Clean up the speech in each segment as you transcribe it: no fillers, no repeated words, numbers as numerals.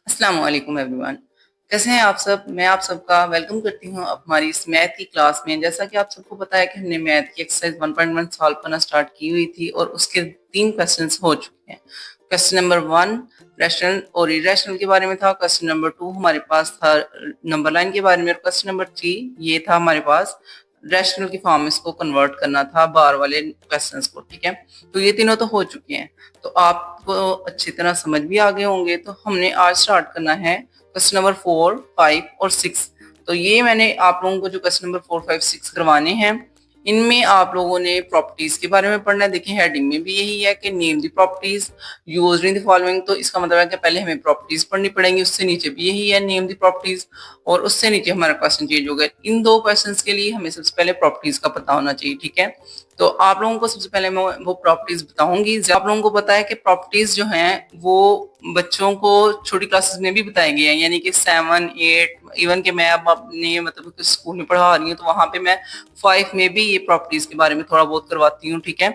अस्सलाम वालेकुम एवरीवन। कैसे हैं आप सब? मैं आप सबका वेलकम करती हूं हमारी इस मैथ की क्लास में। जैसा कि आप सबको पता है कि हमने मैथ की एक्सरसाइज 1.1 सॉल्व करना स्टार्ट की हुई थी और उसके 3 क्वेश्चंस हो चुके हैं। क्वेश्चन नंबर 1 रैशनल और इरेशनल के बारे में था। क्वेश्चन नंबर 2 हमारे पास था नंबर लाइन के बारे में और क्वेश्चन नंबर 3 ये था हमारे पास रैशनल की फॉर्म में इसको कन्वर्ट करना था बार वाले क्वेश्चंस को। ठीक है, तो ये तीनों तो हो चुके हैं, तो आपको अच्छी तरह समझ भी आ गए होंगे। तो हमने आज स्टार्ट करना है क्वेश्चन नंबर 4, 5 और 6। तो ये मैंने आप लोगों को जो क्वेश्चन नंबर 4, 5, 6 करवाने हैं, इनमें आप लोगों ने प्रॉपर्टीज के बारे में पढ़ना है। देखिए हेडिंग में भी यही है कि name the properties used in the following. तो इसका मतलब है कि पहले हमें प्रॉपर्टीज पढ़नी पड़ेंगी, उससे नीचे भी यही है नेम दी प्रॉपर्टीज, और उससे नीचे हमारा क्वेश्चन चेंज हो गया। इन दो क्वेश्चंस के लिए हमें सबसे पहले प्रॉपर्टीज का पता होना चाहिए। ठीक है, तो आप लोगों को सबसे पहले मैं वो प्रॉपर्टीज बताऊंगी। आप लोगों को पता है कि प्रॉपर्टीज जो हैं वो बच्चों को छोटी क्लासेस में भी बताए गए हैं, यानी कि 7, 8, इवन कि मैं अब अपने मतलब स्कूल में पढ़ा रही हूँ तो वहां पे मैं 5 में भी ये प्रॉपर्टीज के बारे में थोड़ा बहुत करवाती हूँ। ठीक है,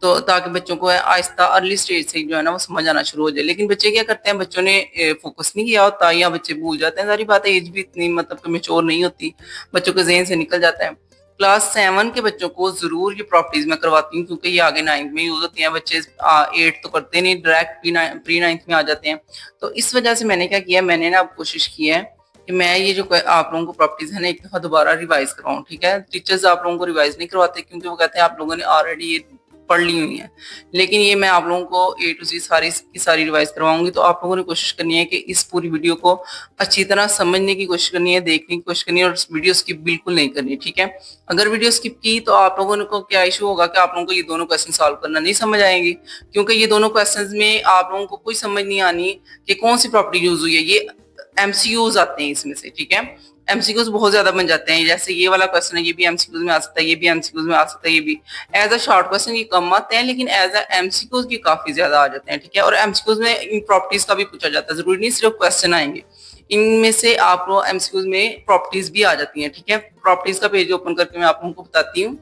तो ताकि बच्चों को आहिस्ता अर्ली स्टेज से जो है ना वो समझ आना शुरू हो जाए। लेकिन बच्चे क्या करते हैं, बच्चों ने फोकस नहीं किया होता या बच्चे भूल जाते हैं। सारी बात है, एज भी इतनी मतलब मेच्योर नहीं होती, बच्चों के जहन से निकल जाता है। क्लास 7 के बच्चों को जरूर ये प्रॉपर्टीज में करवाती हूँ, क्योंकि ये आगे 9th में यूज होती हैं। बच्चे 8 तो करते नहीं, डायरेक्ट प्री 9th में आ जाते हैं। तो इस वजह से मैंने क्या किया, मैंने ना कोशिश की है कि मैं ये जो आप लोगों को प्रॉपर्टीज है ना एक दफा दोबारा रिवाइज करवाऊं। ठीक है, टीचर्स आप लोगों को रिवाइज नहीं करवाते, क्योंकि वो कहते हैं आप लोगों ने ऑलरेडी ये पढ़ ली हुई है। लेकिन ये मैं आप लोगों को ए टू ज़ेड सारी की सारी रिवाइज करवाऊंगी। तो आप लोगों ने कोशिश करनी है कि इस पूरी वीडियो को अच्छी तरह समझने की कोशिश करनी है, देखने की कोशिश करनी है, और वीडियो स्किप बिल्कुल नहीं करनी। ठीक है, अगर वीडियो स्किप की तो आप लोगों को क्या इशू होगा कि आप लोगों को ये दोनों क्वेश्चन सॉल्व करना नहीं समझ आएंगे, क्योंकि ये दोनों क्वेश्चंस में आप लोगों को कोई समझ नहीं आनी कि कौन सी प्रॉपर्टी यूज हुई है। ये एमसीक्यूज आते हैं इसमें से। ठीक है, एमसीक्यूज बहुत ज्यादा बन जाते हैं। जैसे ये वाला क्वेश्चन है, ये भी एमसीक्यूज में आ सकता है, ये भी एमसीक्यूज में आ सकता है, ये भी एज अ शॉर्ट क्वेश्चन ये कम आते हैं, लेकिन एज अ एमसीक्यूज की काफी ज्यादा आ जाते हैं। ठीक है, और एमसीक्यूज में इन प्रॉपर्टीज का भी पूछा जाता है, जरूरी नहीं सिर्फ क्वेश्चन आएंगे, इनमें से आप लोग एमसीक्यूज में प्रॉपर्टीज भी आ जाती हैं। ठीक है, प्रॉपर्टीज का पेज ओपन करके मैं आप लोगों को बताती हूँ।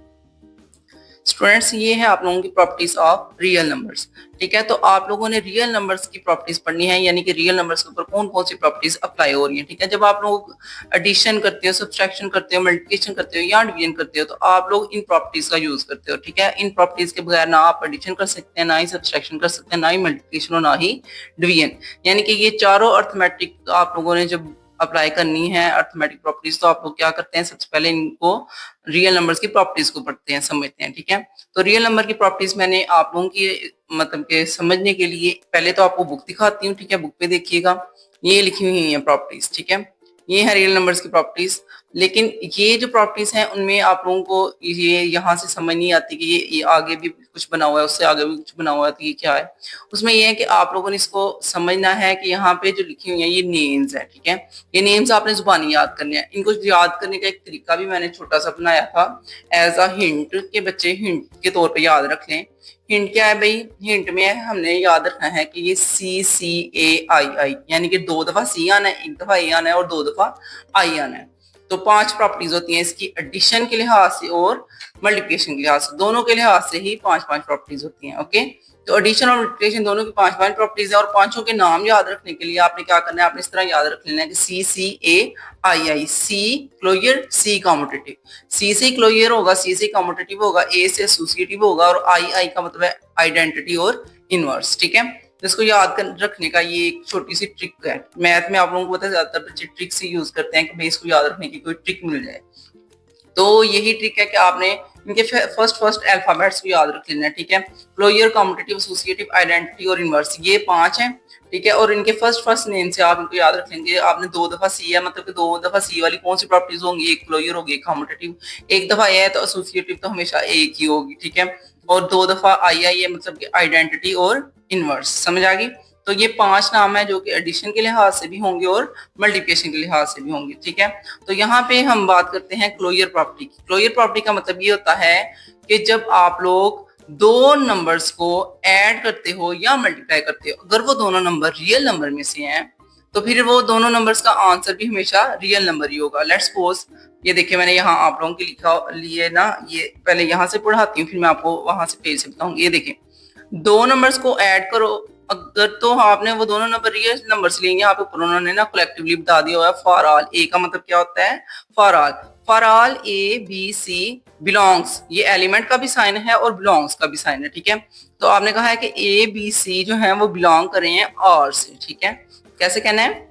स्टूडेंट्स, ये है आप लोगों की प्रॉपर्टीज ऑफ रियल नंबर्स। ठीक है, तो आप लोगों ने रियल नंबर्स की प्रॉपर्टीज पढ़नी है, यानी कि रियल नंबर्स के ऊपर कौन कौन सी प्रॉपर्टीज अप्लाई हो रही हैं। ठीक है, जब आप लोग एडिशन करते हो, सब्सट्रैक्शन करते हो, मल्टीप्लिकेशन करते हो या डिवीजन करते हो, तो आप लोग इन प्रॉपर्टीज का यूज करते हो। ठीक है, इन प्रॉपर्टीज के बगैर ना आप एडिशन कर सकते हैं, ना ही सब्सट्रैक्शन कर सकते हैं, ना ही मल्टीप्लिकेशन और ना ही डिवीजन। यानी कि ये चारों अर्थमेटिक आप लोगों ने जब अप्लाई करनी है अर्थमेटिक प्रॉपर्टीज, तो आप लोग क्या करते हैं, सबसे पहले इनको रियल नंबर्स की प्रॉपर्टीज को पढ़ते हैं, समझते हैं। ठीक है, तो रियल नंबर की प्रॉपर्टीज मैंने आप लोगों की मतलब के समझने के लिए पहले तो आपको बुक दिखाती हूँ। ठीक है, बुक पे देखिएगा, ये लिखी हुई है प्रॉपर्टीज। ठीक है, ये है रियल नंबर्स की प्रॉपर्टीज। लेकिन ये जो प्रॉपर्टीज हैं उनमें आप लोगों को ये यहाँ से समझ नहीं आती कि ये आगे भी कुछ बना हुआ है, उससे आगे भी कुछ बना हुआ है, तो ये क्या है। उसमें ये है कि आप लोगों ने इसको समझना है कि यहाँ पे जो लिखी हुई है ये नेम्स है। ठीक है, ये नेम्स आपने जुबानी याद करने हैं। इनको याद करने का एक तरीका भी मैंने छोटा सा बनाया था एज अ हिंट, के बच्चे हिंट के तौर पे याद रख लें। हिंट क्या है भाई, हिंट में हमने याद रखना है कि ये CCAII, यानी कि 2 दफा सी आना है, 1 दफा ए आना है और 2 दफा आई आना है। तो 5 प्रॉपर्टीज होती हैं इसकी, एडिशन के लिहाज से और मल्टीप्लिकेशन के लिहाज से, दोनों के लिहाज से ही 5-5 प्रॉपर्टीज होती हैं। ओके, तो एडिशन और मल्टीप्लिकेशन दोनों की 5-5 प्रॉपर्टीज है, और पांचों के नाम याद रखने के लिए आपने क्या करना है, आपने इस तरह याद रख लेना है कि CCAII, सी क्लोजर, सी कॉम्यूटेटिव। सी से क्लोजर होगा, सी से कॉम्यूटेटिव होगा, ए से एसोसिएटिव होगा, और आई का मतलब है आइडेंटिटी और इनवर्स। ठीक है, इसको याद कर रखने का ये एक छोटी सी ट्रिक है। मैथ में आप लोगों को पता है ज्यादातर बच्चे ट्रिक से यूज करते हैं कि भाई इसको याद रखने की कोई ट्रिक मिल जाए। तो यही ट्रिक है कि आपने इनके फर्स्ट अल्फाबेट्स को याद रख लेना है। ठीक है, क्लोजर, कॉम्पिटिटिव, एसोसिएटिव, आइडेंटिटी और इनवर्स, ये 5 हैं। ठीक है, और इनके फर्स्ट नेम से आप इनको याद रख लेंगे। आपने 2 दफा सी है, मतलब कि 2 दफा सी वाली कौन सी प्रॉपर्टीज होंगी, एक क्लोजर होगी, एक कॉम्पिटिटिव। 1 दफा ए है तो एसोसिएटिव तो हमेशा एक ही होगी। ठीक है, और 2 दफा आई है मतलब कि आइडेंटिटी और इनवर्स। समझ आ गई। तो ये 5 नाम है जो कि एडिशन के लिहाज से भी होंगे और मल्टीप्लिकेशन के लिहाज से भी होंगे। ठीक है, तो यहाँ पे हम बात करते हैं क्लोजर प्रॉपर्टी की। क्लोजर प्रॉपर्टी का मतलब ये होता है कि जब आप लोग दो नंबर्स को ऐड करते हो या मल्टीप्लाई करते हो, अगर वो दोनों नंबर रियल नंबर में से हैं, तो फिर वो दोनों नंबर्स का आंसर भी हमेशा रियल नंबर ही होगा। लेट्स सपोज, ये देखिए मैंने यहाँ आप लोगों के लिखा लिए ना, ये पहले यहाँ से पढ़ाती हूँ, फिर मैं आपको वहां से पेज से बताऊंगी। ये देखिए, 2 नंबर्स को ऐड करो, अगर तो आपने वो दोनों नंबर रियल नंबर से लेंगे, आप ऊपर उन्होंने ना कलेक्टिवली बता दिया हुआ है फॉर ऑल। ए का मतलब क्या होता है? For all a b c belongs, ये एलिमेंट का भी साइन है और बिलोंग्स का भी साइन है, ठीक है। तो आपने कहा है कि ए बी सी जो है वो बिलोंग कर रहे हैं और से, ठीक है। कैसे कहना है?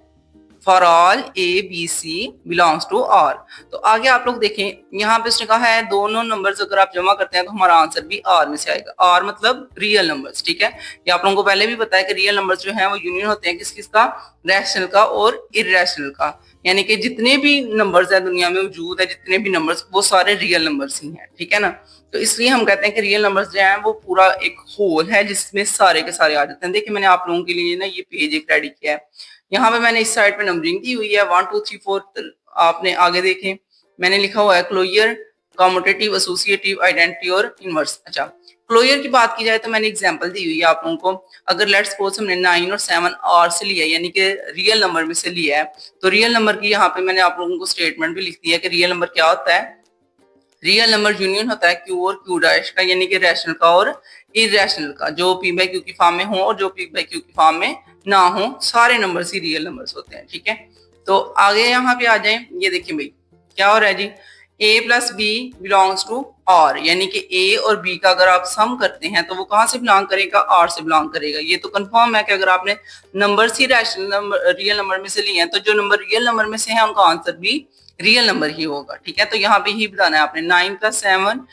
For all a b c belongs to all. तो आगे आप लोग देखें, यहाँ पे उसने कहा है दोनों नंबर्स अगर आप जमा करते हैं तो हमारा आंसर भी आर में से आएगा। आर मतलब रियल नंबर्स, ठीक है। ये आप लोगों को पहले भी पता है कि रियल नंबर्स जो हैं वो यूनियन होते हैं किस किस का? रैशनल का और इरेशनल का। यानी कि जितने भी नंबर्स हैं दुनिया में मौजूद है, जितने भी नंबर्स, वो सारे रियल नंबर्स ही हैं, ठीक है ना। तो इसलिए हम कहते हैं कि रियल नंबर्स जो हैं वो पूरा एक होल है जिसमें सारे के सारे आ जाते हैं। देखिए मैंने आप लोगों के लिए ना ये पेज एक रेडी किया है। यहाँ पे मैंने इस साइड पे नंबरिंग दी हुई है 1 2 3 4। आपने आगे देखें मैंने लिखा हुआ है क्लोजर, कॉम्यूटेटिव, एसोसिएटिव, आइडेंटिटी और इनवर्स। अच्छा, क्लोजर की बात की जाए तो मैंने एग्जांपल दी हुई है आप लोगों को। अगर लेट्स सपोज हमने 9 और 7 आर से लिया है, यानी कि रियल नंबर में से लिया है, तो रियल नंबर की यहाँ पे मैंने आप लोगों को स्टेटमेंट भी लिख दी है कि रियल नंबर क्या होता है। रियल नंबर यूनियन होता है क्यू और क्यू डैश का, यानी कि रैशनल का और इरेशनल का, जो पी बाई क्यू की फॉर्म में हो और जो पी बाई क्यू की फॉर्म में ना हो, सारे नंबर्स ही रियल नंबर्स होते हैं, ठीक है। तो आगे यहाँ पे आ जाए, ये देखिए भाई क्या हो रहा है जी, a plus b belongs to R, यानी कि a और b का अगर आप सम करते हैं तो वो कहाँ से बिलोंग करेगा? r से बिलोंग करेगा। ये तो कंफर्म है कि अगर आपने नंबर ही रैशनल नंबर रियल नंबर में से लिए हैं तो जो नंबर रियल नंबर में से है उनका आंसर भी रियल नंबर ही होगा, ठीक है। तो यहाँ पे ही बताना है आपने 9 + 7,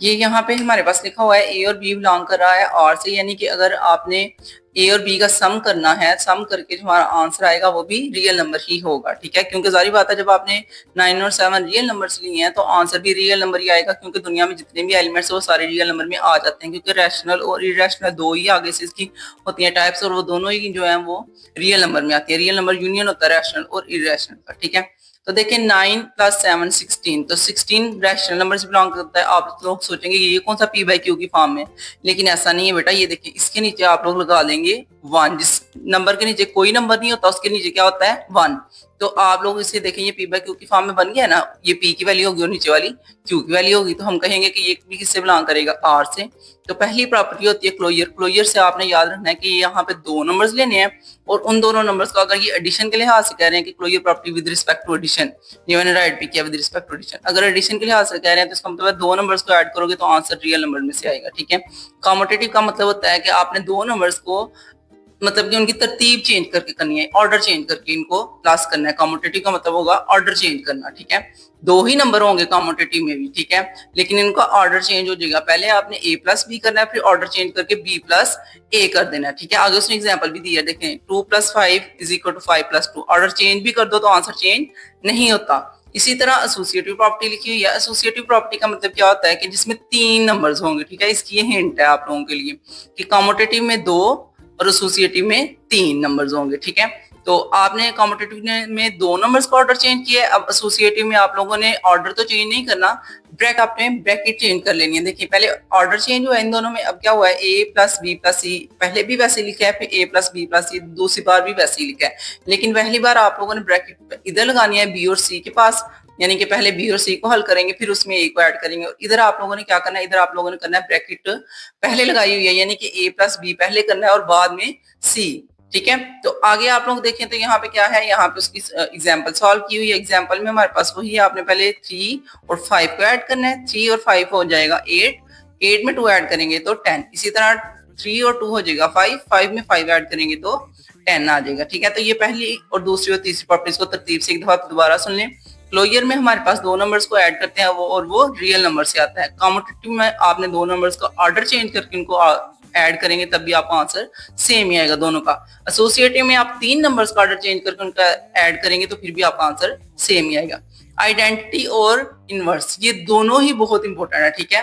ये यहाँ पे हमारे पास लिखा हुआ है ए और बी बिलोंग कर रहा है आर से, यानी कि अगर आपने ए और बी का सम करना है, सम करके जो हमारा आंसर आएगा वो भी रियल नंबर ही होगा, ठीक है। क्योंकि जारी बात है जब आपने 9 और 7 रियल नंबर्स लिए हैं तो आंसर भी रियल नंबर ही आएगा, क्योंकि दुनिया में जितने भी एलिमेंट्स है वो सारे रियल नंबर में आ जाते हैं, क्योंकि रैशनल और इरेशनल दो ही आगे से इसकी होती है टाइप्स, और वो दोनों ही जो है वो रियल नंबर में आती है। रियल नंबर यूनियन होता है रैशनल और इरेशनल का, ठीक है। तो देखिए 9 + 7 16, तो 16 रैशनल नंबर से बिलोंग करता है। आप लोग सोचेंगे ये कौन सा पी बाई क्यू की फॉर्म में, लेकिन ऐसा नहीं है बेटा। ये देखिए इसके नीचे आप लोग लगा लेंगे 1, जिस नंबर के नीचे कोई नंबर नहीं होता उसके नीचे क्या होता है? 1। तो आप लोग इसे देखें, ये पी बाई क्यू की फॉर्म में बन गया ना, ये पी की वैल्यू होगी और नीचे वाली क्यू की वैल्यू होगी, तो हम कहेंगे कि ये भी किससे बिलोंग करेगा? आर से। तो पहली प्रॉपर्टी होती है क्लोजर। क्लोजर से आपने याद रखना है कि यहाँ पे दो नंबर्स लेने हैं और उन दोनों नंबर्स को अगर ये एडिशन के लिहाज से कह रहे हैं कि closure property with respect to addition, ये मैंने राइट भी किया विद रिस्पेक्ट टू एडिशन। अगर एडिशन के लिहाज से कह रहे हैं तो इसका मतलब है दो नंबर्स को ऐड करोगे तो आंसर रियल नंबर में से आएगा, ठीक है। कॉम्यूटेटिव का मतलब होता है कि आपने दो नंबर्स को मतलब कि उनकी तरतीब चेंज करके करनी है, ऑर्डर चेंज करके इनको प्लस करना है। कॉम्यूटेटिव का मतलब होगा ऑर्डर चेंज करना, ठीक है। दो ही नंबर होंगे कॉम्यूटेटिव में भी, ठीक है, लेकिन इनका ऑर्डर चेंज हो जाएगा। पहले आपने a + b करना है, फिर ऑर्डर चेंज करके b + a कर देना है, ठीक है। आगे उसने एग्जांपल भी दिया, देखें 2 + 5 = 5 + 2। ऑर्डर चेंज भी कर दो तो आंसर चेंज नहीं होता। इसी तरह एसोसिएटिव प्रॉपर्टी लिखी हुई है। एसोसिएटिव प्रॉपर्टी का मतलब क्या होता है कि जिसमें तीन नंबर्स होंगे, ठीक है। इसकी ये हिंट है आप लोगों के लिए कि कॉम्यूटेटिव में दो और एसोसिएटिव में तीन नंबर्स होंगे, ठीक है। तो आपने कॉम्यूटेटिव में दो नंबर्स का ऑर्डर चेंज किया है, अब एसोसिएटिव में आप लोगों ने ऑर्डर तो चेंज नहीं करना, आपने ब्रैकेट चेंज कर लेनी है। देखिए पहले ऑर्डर चेंज हुआ है इन दोनों में, अब क्या हुआ है a + b + c, पहले भी वैसे लिखा है, फिर a + b + c दूसरी बार भी वैसे ही लिखा है, लेकिन पहली बार आप लोगों ने ब्रैकेट इधर लगानी है b और c के पास, यानी कि पहले b और c को हल करेंगे फिर उसमें a को ऐड करेंगे। और इधर आप लोगों ने क्या करना है, इधर आप लोगों ने करना है ब्रैकेट पहले लगाई हुई है, यानी कि a + b पहले करना है और बाद में c, ठीक है। तो आगे आप लोग देखें तो यहाँ पे क्या है, यहाँ पे उसकी एग्जांपल सॉल्व की हुई है। एग्जांपल में हमारे पास वही है, आपने पहले 3 और 5 को ऐड करना है, 3 और 5 हो जाएगा 8, 8 में 2 ऐड करेंगे तो 10, इसी तरह 3 और 2 हो जाएगा 5, 5 में 5 ऐड करेंगे तो 10 आ जाएगा, ठीक है। तो ये पहली और दूसरी और तीसरी प्रॉपर्टीज को तरतीब से एक दफा दोबारा सुन लें। क्लोजर में हमारे पास दो नंबर्स को ऐड करते हैं वो रियल नंबर से आता है। कॉम्यूटेटिव में आपने दो नंबर्स का ऑर्डर चेंज करके इनको ऐड करेंगे तब भी आपका आंसर सेम ही आएगा दोनों का। एसोसिएटिव में आप तीन नंबर्स का ऑर्डर चेंज करके उनका ऐड करेंगे तो फिर भी आपका आंसर सेम ही आएगा। आइडेंटिटी और इनवर्स ये दोनों ही बहुत इंपॉर्टेंट है, ठीक है।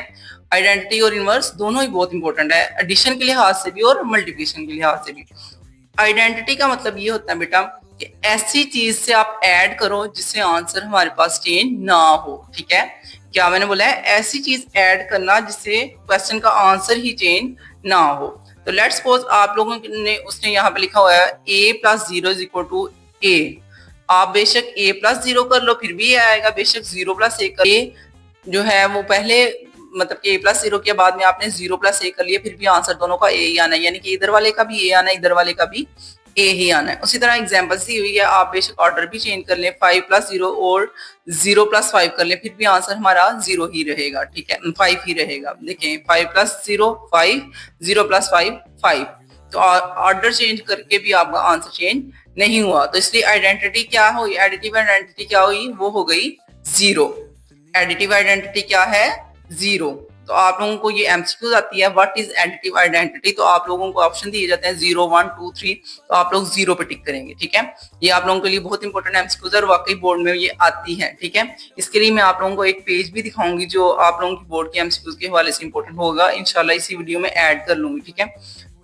आइडेंटिटी और इनवर्स दोनों ही बहुत इंपॉर्टेंट है, एडिशन के लिहाज से भी और मल्टीप्लिकेशन के लिहाज से भी। आइडेंटिटी का मतलब ये होता है बेटा कि ऐसी चीज से आप ऐड करो जिससे आंसर हमारे पास चेंज ना हो, ठीक है। क्या मैंने बोला है, ऐसी चीज ऐड करना जिससे क्वेश्चन का आंसर ही चेंज ना हो। तो लेट्स सपोज आप लोगों ने उसने यहाँ पे लिखा हुआ है a + 0 = a, आप बेशक a + 0 कर लो फिर भी ये आएगा, बेशक 0 + a कर, जो है वो पहले मतलब कि a प्लस 0 के बाद में आपने 0 प्लस a कर लिया, फिर भी आंसर दोनों का a ही आना है, यानी कि इधर वाले का भी a आना है, इधर वाले का भी a ही आना है। उसी तरह एग्जाम्पल्स दी हुई है, आप बेशक ऑर्डर भी चेंज कर लें, 5 प्लस 0 और 0 प्लस 5 कर लें, फिर भी आंसर हमारा 0 ही रहेगा, ठीक है, 5 ही रहेगा। देखें 5 प्लस 0 5, 0 प्लस 5 5, तो ऑर्डर चेंज करके भी आपका आंसर चेंज नहीं हुआ, तो इसलिए आइडेंटिटी क्या हुई, एडिटिव आइडेंटिटी क्या हुई, वो हो गई 0। एडिटिव आइडेंटिटी क्या है, 0। तो आप लोगों को ये एमसीक्यूज आती है, व्हाट इज एडिटिव आइडेंटिटी, तो आप लोगों को ऑप्शन दिए जाते हैं 0 1 2 3, तो आप लोग 0 पे टिक करेंगे, ठीक है। ये आप लोगों के लिए बहुत इंपॉर्टेंट एमसीक्यूज है और वाकई बोर्ड में ये आती है, ठीक है। इसके लिए मैं आप लोगों को एक पेज भी दिखाऊंगी जो आप लोगों की बोर्ड के एमसीक्यूज के हवाले से इंपॉर्टेंट होगा, इंशाल्लाह इसी वीडियो में ऐड कर लूंगी, ठीक है।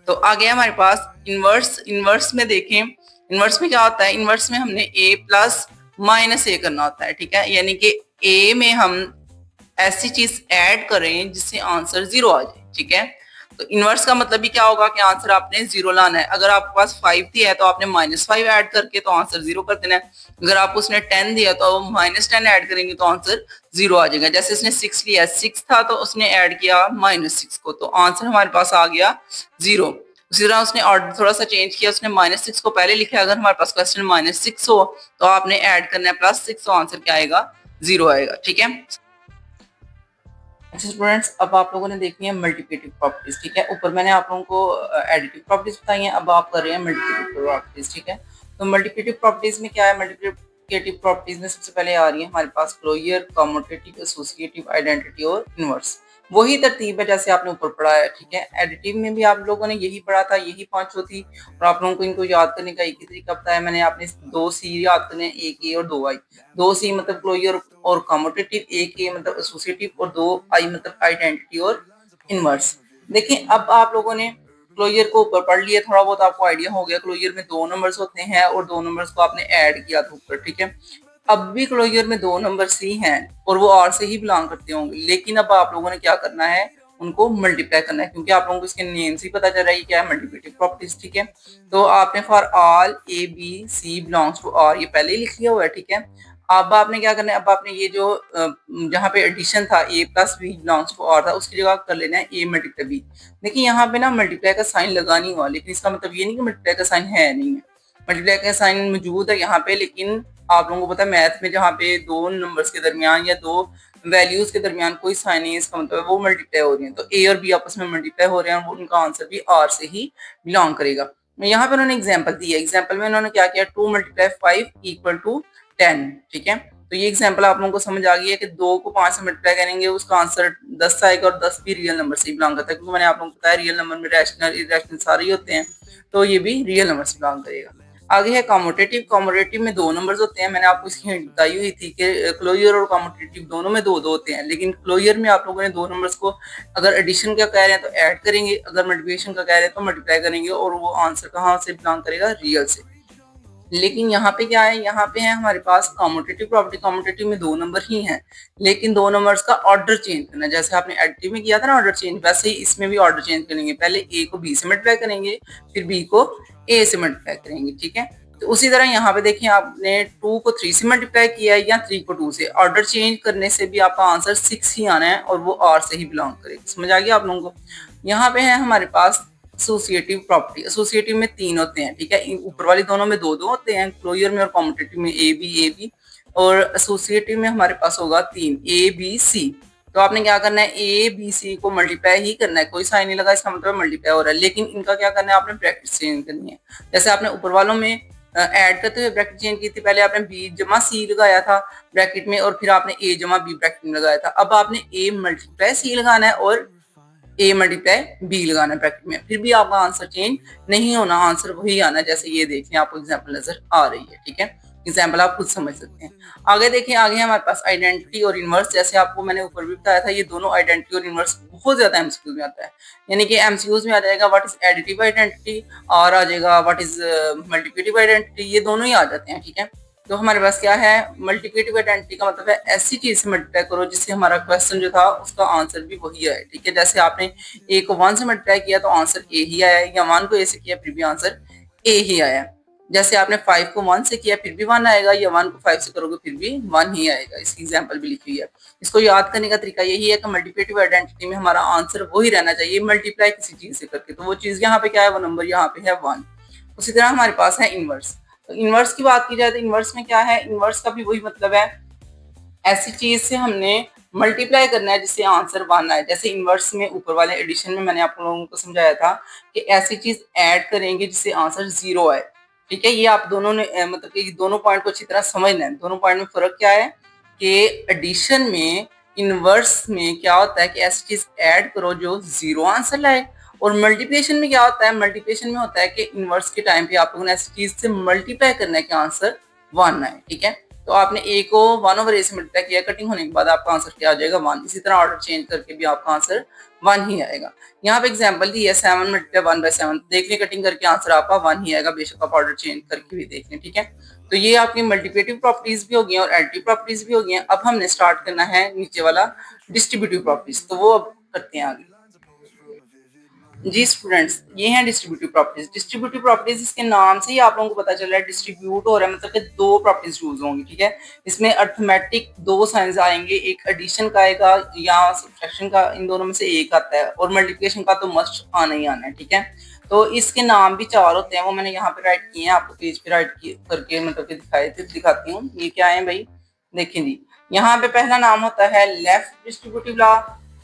तो आ गया हमारे पास इनवर्स। इनवर्स में देखें, इनवर्स में क्या होता है, इनवर्स में हमने a प्लस माइनस ए करना होता है, ठीक है, यानी कि a में हम ऐसी चीज ऐड करें जिससे आंसर 0 आ जाए, ठीक है। तो इनवर्स का मतलब भी क्या होगा कि आंसर आपने 0 लाना है। अगर आपके पास 5 दिया है तो आपने -5 ऐड करके तो आंसर 0 कर देना है। अगर आप उसने 10 दिया तो -10 ऐड करेंगे तो आंसर 0 आ जाएगा। जैसे इसने 6 लिया, 6 था तो उसने ऐड किया -6 को, तो आंसर हमारे पास आ गया 0। उसी तरह उसने ऑर्डर थोड़ा सा चेंज किया, उसने -6 को पहले लिखा। अगर हमारे पास क्वेश्चन -6 हो तो आपने ऐड करना है +6, तो आंसर क्या आएगा, 0 आएगा, ठीक है। अच्छा स्टूडेंट्स, अब आप लोगों ने देखनी है मल्टीप्लिकेटिव प्रॉपर्टीज, ठीक है। ऊपर मैंने आप लोगों को एडिटिव प्रॉपर्टीज बताई हैं, अब आप कर रहे हैं मल्टीप्लिकेटिव प्रॉपर्टीज, ठीक है। तो मल्टीप्लिकेटिव प्रॉपर्टीज में क्या है, मल्टीप्लिकेटिव प्रॉपर्टीज में सबसे पहले आ रही है हमारे पास क्लोजर, कम्यूटेटिव, एसोसिएटिव, आइडेंटिटी और इनवर्स। वही तरतीब है जैसे आपने ऊपर पढ़ा है, ठीक है। एडिटिव में भी आप लोगों ने यही पढ़ा था, यही पांचों थी, और आप लोगों को इनको याद करने का एक ही तरीका बताया मैंने। आपने 2 सी याद करने, 1 ए और 2 आई। 2 सी मतलब क्लोजर और कम्यूटेटिव, 1 ए मतलब एसोसिएटिव और 2 आई मतलब आइडेंटिटी और इनवर्स। देखिए अब आप लोगों ने क्लोजर को ऊपर पढ़ लिया, थोड़ा बहुत आपको आइडिया हो गया। क्लोजर में 2 नंबर्स होते हैं और 2 नंबर्स को आपने ऐड किया था ऊपर, ठीक है। अब भी क्लोजर में 2 नंबर्स ही हैं और वो आर से ही बिलोंग करते होंगे, लेकिन अब आप लोगों ने क्या करना है, उनको मल्टीप्लाई करना है, क्योंकि आप लोगों को इसके नेम से पता चल रहा है क्या है, मल्टीप्लिकेटिव प्रॉपर्टीज, ठीक है। तो आपने for all a b c belongs to R ये पहले ही लिख लिया हुआ है, ठीक है। अब आपने क्या करना है, अब आपने ये जो जहाँ पे एडिशन था a plus b belongs to R था, उसकी जगह कर लेना है a मल्टीप्लाई b। देखिए यहाँ पे ना मल्टीप्लाई का साइन लगा नहीं हुआ, लेकिन इसका मतलब ये नहीं कि मल्टीप्लाई का साइन है नहीं है, मल्टीप्लाई का साइन मौजूद है यहाँ पे। लेकिन आप लोगों को पता है मैथ में जहाँ पे 2 नंबर्स के दरमियान या 2 वैल्यूज के दरमियान कोई साइन नहीं है, इसका मतलब वो मल्टीप्लाई हो रही है। तो a और b आपस में मल्टीप्लाई हो रहे हैं, वो उनका आंसर भी r से ही बिलोंग करेगा। यहाँ पे उन्होंने एग्जाम्पल दी है, एग्जाम्पल में उन्होंने क्या किया, 2 × 5 = 10, ठीक है। तो ये एग्जाम्पल आप लोगों को समझ आ गई है कि 2 को 5 से मल्टीप्लाई करेंगे उसका आंसर 10 आएगा, और 10 भी रियल नंबर से बिलोंग करता है, क्योंकि मैंने आप लोगों को बताया रियल नंबर में रैशनल इरैशनल सारे ही होते हैं, तो ये भी रियल नंबर से बिलोंग करेगा। आगे है कम्यूटेटिव। कम्यूटेटिव में 2 नंबर्स होते हैं, मैंने आपको इसकी हिंट बताई हुई थी कि क्लोजर और कम्यूटेटिव दोनों में 2 2 होते हैं, लेकिन क्लोजर में आप लोगों ने 2 नंबर्स को अगर एडिशन का कह रहे हैं तो ऐड करेंगे, अगर मल्टीप्लिकेशन का कह रहे हैं तो मल्टीप्लाई करेंगे, और वो आंसर कहाँ से बिलोंग करेगा, रियल से। लेकिन यहाँ पे क्या है, यहाँ पे है हमारे पास कम्यूटेटिव प्रॉपर्टी। कम्यूटेटिव में 2 नंबर ही हैं, लेकिन 2 नंबर्स का ऑर्डर चेंज करना है। जैसे आपने एडिटिव में किया था ना ऑर्डर चेंज, वैसे ही इसमें भी ऑर्डर चेंज करेंगे। पहले a को b से मल्टीप्लाई करेंगे, फिर b को a से मल्टीप्लाई करेंगे, ठीक है। तो उसी तरह यहाँ पे देखिए, आपने 2 को 3 से मल्टीप्लाई किया है या 3 को 2 से, ऑर्डर चेंज करने से भी आपका आंसर 6 ही आना है और वो r से ही बिलोंग करेगा। समझ आ गया आप लोगों को। यहाँ पे है हमारे पास एसोसिएटिव प्रॉपर्टी। एसोसिएटिव में 3 होते हैं, ठीक है। ऊपर वाली दोनों में 2 2 होते हैं, क्लोजर में और कम्यूटेटिव में ए बी, और एसोसिएटिव में हमारे पास होगा 3 ए बी सी। तो आपने क्या करना है, ए बी सी को मल्टीप्लाई ही करना है, कोई साइन नहीं लगा, इसका मतलब मल्टीप्लाई हो रहा है। लेकिन इनका क्या करना है, आपने ब्रैकेट चेंज करनी है। जैसे आपने ऊपर वालों में ऐड करते हुए ब्रैकेट चेंज की थी, पहले आपने बी जमा सी लगाया था ब्रैकेट में, और फिर आपने ए जमा बी ब्रैकेट में लगाया था। अब आपने ए मल्टीप्लाई सी लगाना है और a मल्टीप्लाई b लगाना है ब्रैकेट में, फिर भी आपका आंसर चेंज नहीं होना, आंसर वही आना है। जैसे ये देखें, आपको एग्जांपल नजर आ रही है, ठीक है। एग्जांपल आप खुद समझ सकते हैं। आगे देखिए, आगे हमारे पास आइडेंटिटी और इनवर्स। जैसे आपको मैंने ऊपर भी बताया था, ये दोनों आइडेंटिटी और इनवर्स बहुत ज्यादा एमसीक्यूज में आता है। यानी कि एमसीक्यूज में आ जाएगा व्हाट इज एडिटिव आइडेंटिटी, और आ जाएगा व्हाट इज मल्टीप्लिकेटिव आइडेंटिटी, ये दोनों ही आ जाते हैं, ठीक है। तो हमारे पास क्या है, मल्टीप्लिकेटिव आइडेंटिटी का मतलब है ऐसी चीज से मल्टीप्लाई करो जिससे हमारा क्वेश्चन जो था उसका आंसर भी वही आए, ठीक है। जैसे आपने a को 1 से मल्टीप्लाई किया तो आंसर a ही आया, या 1 को a से किया फिर भी आंसर a ही आया। जैसे आपने 5 को 1 से किया फिर भी 1 आएगा, या 1 को 5 से करोगे फिर भी 1 ही आएगा। इसकी एग्जांपल भी लिखी हुई है। इसको याद करने का तरीका यही है कि मल्टीप्लिकेटिव आइडेंटिटी में हमारा आंसर वही रहना चाहिए, मल्टीप्लाई किसी चीज से करके। तो वो चीज यहाँ पे क्या है, वो नंबर यहाँ पे है 1। उसी तरह हमारे पास है इनवर्स। तो इनवर्स की बात की जाए तो इनवर्स में क्या है, इनवर्स का भी वही मतलब है, ऐसी चीज से हमने मल्टीप्लाई करना है जिससे आंसर 1 आए। जैसे इनवर्स में ऊपर वाले एडिशन में मैंने आप लोगों को समझाया था कि ऐसी चीज ऐड करेंगे जिससे आंसर 0 आए। ठीक है, ये आप दोनों ने मतलब कि दोनों पॉइंट को अच्छी तरह समझना है। दोनों पॉइंट में फर्क क्या है कि एडिशन में, इनवर्स में क्या होता है कि ऐसी चीज ऐड करो जो 0 आंसर लाए, और मल्टीप्लिकेशन में क्या होता है, मल्टीप्लिकेशन में होता है कि इनवर्स के टाइम पे आप लोगों ने ऐसी चीज से मल्टीप्लाई करना है कि आंसर 1 आए। ठीक है, तो आपने ए को 1/a से मल्टीप्लाई किया, कटिंग होने के बाद आपका आंसर क्या आ जाएगा, 1। इसी तरह ऑर्डर चेंज करके भी आपका आंसर 1 ही आएगा। यहाँ पे एग्जांपल दी है 7 × 1/7, देख लें कटिंग करके आंसर आपका 1 ही आएगा, बेशक आप ऑर्डर चेंज करके भी देख लें। ठीक है, तो ये आपकी मल्टीप्लिकेटिव प्रॉपर्टीज भी हो गई और एडिटिव प्रॉपर्टीज भी हो गई। अब हमने स्टार्ट करना है नीचे वाला डिस्ट्रीब्यूटिव प्रॉपर्टीज, तो वो अब करते हैं आगे। जी स्टूडेंट्स, ये हैं डिस्ट्रीब्यूटिव प्रॉपर्टीज। डिस्ट्रीब्यूटिव प्रॉपर्टीज, इसके नाम से ही आप लोगों को पता चल रहा है डिस्ट्रीब्यूट हो रहा है, मतलब कि दो प्रॉपर्टीज यूज होंगी। ठीक है, इसमें अर्थमेटिक दो साइंस आएंगे, एक एडिशन का आएगा या सब्ट्रैक्शन का, इन दोनों में से एक आता है, और मल्टीप्लिकेशन का तो मस्ट आना ही आना है। ठीक है, तो इसके नाम भी 4 होते हैं, वो मैंने यहाँ पे राइट किए हैं, आपको पेज पे राइट करके मतलब कि दिखाती हूँ। ये क्या है भाई, देखें जी, यहाँ पे पहला नाम होता है लेफ्ट डिस्ट्रीब्यूटिव लॉ।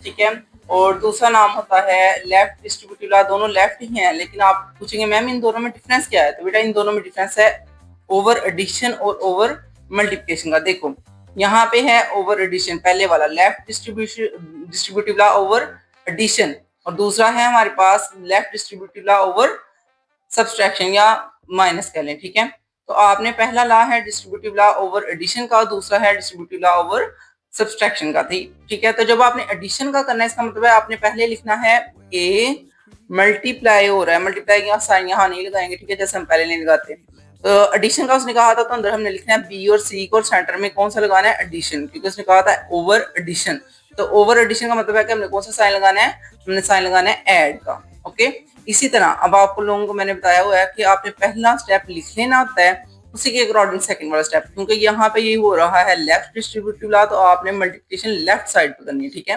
ठीक है, और दूसरा नाम होता है लेफ्ट डिस्ट्रीब्यूटिव लॉ। दोनों लेफ्ट ही हैं, लेकिन आप पूछेंगे मैम इन दोनों में डिफरेंस क्या है, तो बेटा इन दोनों में डिफरेंस है ओवर एडिशन और ओवर मल्टीप्लिकेशन का। देखो यहाँ पे है ओवर एडिशन, पहले वाला left distributive law over addition, और दूसरा है हमारे पास left distributive law over subtraction या माइनस कह लें। ठीक है, तो आपने पहला लॉ है डिस्ट्रीब्यूटिव लॉ ओवर एडिशन का, दूसरा है डिस्ट्रीब्यूटिव लॉ ओवर सब्सट्रैक्शन का थी। ठीक है, तो जब आपने एडिशन का करना है, इसका मतलब है आपने पहले लिखना है ए मल्टीप्लाई हो रहा है, मल्टीप्लाई का साइन यहाँ नहीं लगाएंगे। ठीक है, जैसे हम पहले नहीं लगाते। तो एडिशन का उसने कहा था, तो अंदर हमने लिखना है बी और सी को, और सेंटर में कौन सा लगाना है, एडिशन, क्योंकि उसने कहा था ओवर एडिशन। तो ओवर एडिशन का मतलब है कि हमने कौन सा साइन लगाना है, हमने साइन लगाना है ऐड का। ओके, इसी तरह अब आप लोगों को मैंने बताया हुआ है कि आपने पहला स्टेप लिख लेना होता है, उसी के अकॉर्डिंग सेकंड वाला स्टेप, क्योंकि यहाँ पे ये हो रहा है लेफ्ट डिस्ट्रीब्यूटिव लॉ, तो आपने मल्टीप्लिकेशन लेफ्ट साइड पे करनी है। ठीक है,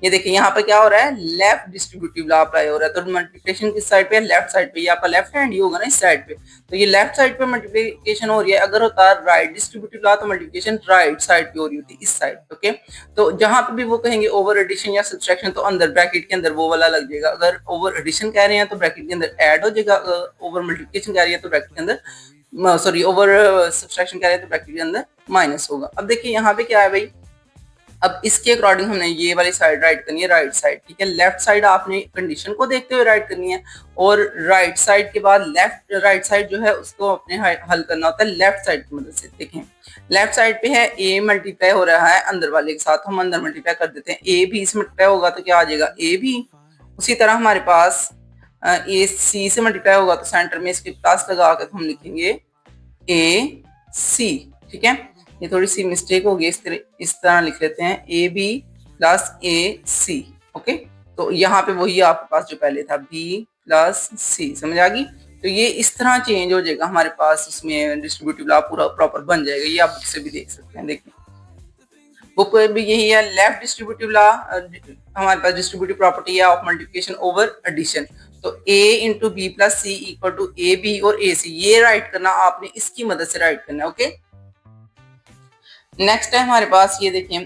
ये देखिए यहाँ पे क्या हो रहा है, लेफ्ट डिस्ट्रीब्यूटिव लॉ अप्लाई हो रहा है, तो मल्टीप्लिकेशन किस साइड पे है, लेफ्ट साइड पे। ये आपका लेफ्ट हैंड ही होगा ना इस साइड पे, तो ये लेफ्ट साइड पे मल्टीप्लिकेशन हो रही है। अगर होता है राइट डिस्ट्रीब्यूटिव लॉ, तो मल्टीप्लिकेशन राइट साइड पे हो रही होती है, इस साइड पे। ओके, तो जहां पे भी वो कहेंगे ओवर एडिशन या सब्सट्रैक्शन, तो अंदर ब्रैकेट के अंदर वो वाला लग जाएगा। अगर ओवर एडिशन कह रहे हैं तो ब्रैकेट के अंदर ऐड हो जाएगा, ओवर मल्टीप्लिकेशन कह रही है तो ब्रैकेट के अंदर, सॉरी ओवर सब्सट्रैक्शन कह रहे हैं तो ब्रैकेट के अंदर माइनस होगा। अब देखिए यहाँ पे क्या है भाई, अब इसके अकॉर्डिंग हमने ये वाली साइड राइट करनी है, राइट साइड। ठीक है, लेफ्ट साइड आपने कंडीशन को देखते हुए राइट करनी है, और राइट साइड के बाद लेफ्ट राइट साइड जो है उसको अपने हल करना होता है लेफ्ट साइड की मदद से। देखें लेफ्ट साइड पे है ए मल्टीप्लाई हो रहा है अंदर वाले के साथ, हम अंदर मल्टीप्लाई कर देते हैं, ए भी इसमें मल्टीप्लाई होगा तो क्या आ जाएगा, ए भी। उसी तरह हमारे पास ए सी से मल्टीप्लाई होगा तो सेंटर में इसके प्लस लगा कर हम लिखेंगे ए सी। ठीक है, ये थोड़ी सी मिस्टेक हो गई, इस तरह लिख लेते हैं a b plus a c. Okay, तो यहाँ पे वही आपके पास जो पहले था बी प्लस सी, समझ आ गई। तो ये इस तरह चेंज हो जाएगा हमारे पास, उसमें डिस्ट्रीब्यूटिव लॉ पूरा प्रॉपर बन जाएगा। ये आप बुक से भी देख सकते हैं, देखिए बुक पे भी यही है। लेफ्ट डिस्ट्रीब्यूटिव लॉ हमारे पास डिस्ट्रीब्यूटिव प्रॉपर्टी है ऑफ मल्टीप्लिकेशन ओवर एडिशन, तो a into b plus c equal to a b और ए सी, ये राइट करना आपने इसकी मदद से राइट करना है। ओके, नेक्स्ट है हमारे पास, ये देखिए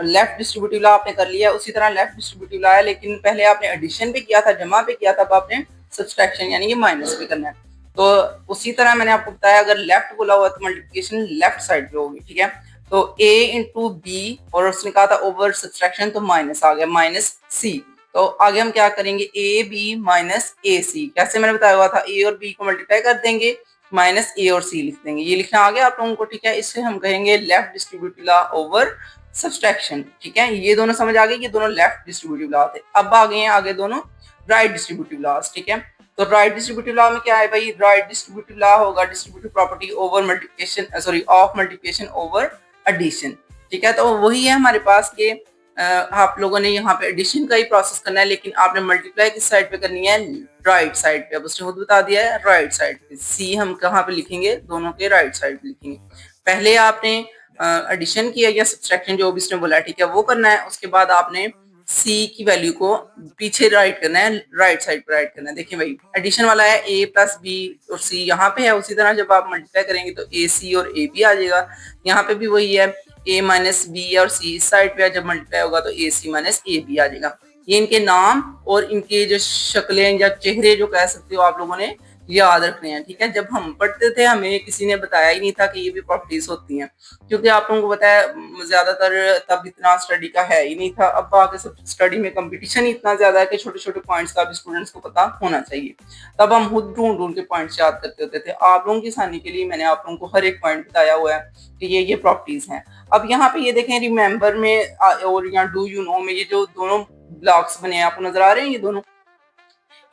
लेफ्ट डिस्ट्रीब्यूटिव लॉ आपने कर लिया, उसी तरह लेफ्ट डिस्ट्रीब्यूटिव लॉ है, लेकिन पहले आपने एडिशन पे किया था, जमा पे किया था, अब आपने सब्सट्रैक्शन यानी कि माइनस पे करना है। तो उसी तरह मैंने आपको बताया अगर लेफ्ट बोला हुआ तो मल्टीप्लिकेशन लेफ्ट साइड पे होगी। ठीक है, तो a इंटू बी, और उसने कहा था ओवर सब्सट्रैक्शन, तो माइनस आ गया, माइनस सी। तो आगे हम क्या करेंगे, ए बी माइनस ए सी, कैसे मैंने बताया हुआ था, ए और बी को मल्टीप्लाई कर देंगे, माइनस ए और सी लिख देंगे, ये लिखना आ गया आप लोगों को। ठीक है, इससे हम कहेंगे left distributive law over subtraction. ठीक है, ये दोनों समझ आ गए, ये दोनों लेफ्ट डिस्ट्रीब्यूटिव लॉ थे। अब आ गए हैं आगे दोनों राइट डिस्ट्रीब्यूटिव लॉस। ठीक है, तो राइट डिस्ट्रीब्यूटिव लॉ में क्या है भाई, राइट डिस्ट्रीब्यूटिव लॉ होगा distributive property over multiplication, sorry of multiplication over addition. ठीक है, तो वही है हमारे पास के आप लोगों ने यहाँ पे एडिशन का ही प्रोसेस करना है, लेकिन आपने मल्टीप्लाई किस साइड पे करनी है, राइट साइड पे। अब उसने खुद बता दिया है राइट साइड पे। सी हम कहाँ पे लिखेंगे, दोनों के राइट साइड पे लिखेंगे। पहले आपने एडिशन किया या सब्सट्रैक्शन जो भी उसने बोला, ठीक है, वो करना है। उसके बाद आपने सी की वैल्यू को पीछे राइट करना है, राइट साइड पर राइट करना है। देखिए भाई एडिशन वाला है ए प्लस बी और सी यहाँ पे है, उसी तरह जब आप मल्टीप्लाई करेंगे तो ए सी और ए बी आ जाएगा। यहाँ पे भी वही है, ए माइनस बी और सी इस साइड पे जब मल्टीप्लाई होगा तो ए सी माइनस ए बी आ जाएगा। ये इनके नाम और इनके जो शक्लें या चेहरे जो कह सकते हो आप लोगों ने याद रखने हैं, ठीक है। जब हम पढ़ते थे हमें किसी ने बताया ही नहीं था कि ये भी प्रॉपर्टीज होती हैं, क्योंकि आप लोगों को पता है ज्यादातर तब इतना स्टडी का है ही नहीं था। अब आगे सब स्टडी में कंपटीशन ही इतना ज्यादा है कि छोटे छोटे पॉइंट्स का भी स्टूडेंट्स को पता होना चाहिए। तब हम खुद ढूंढ ढूंढ के पॉइंट्स याद करते होते थे। आप लोगों की आसानी के लिए मैंने आप लोगों को हर एक पॉइंट बताया हुआ है कि ये प्रॉपर्टीज हैं। अब यहाँ पे ये देखें रिमेंबर में और यहाँ डू यू नो में ये जो दोनों ब्लॉक्स बने हैं आपको नजर आ रहे हैं, ये दोनों,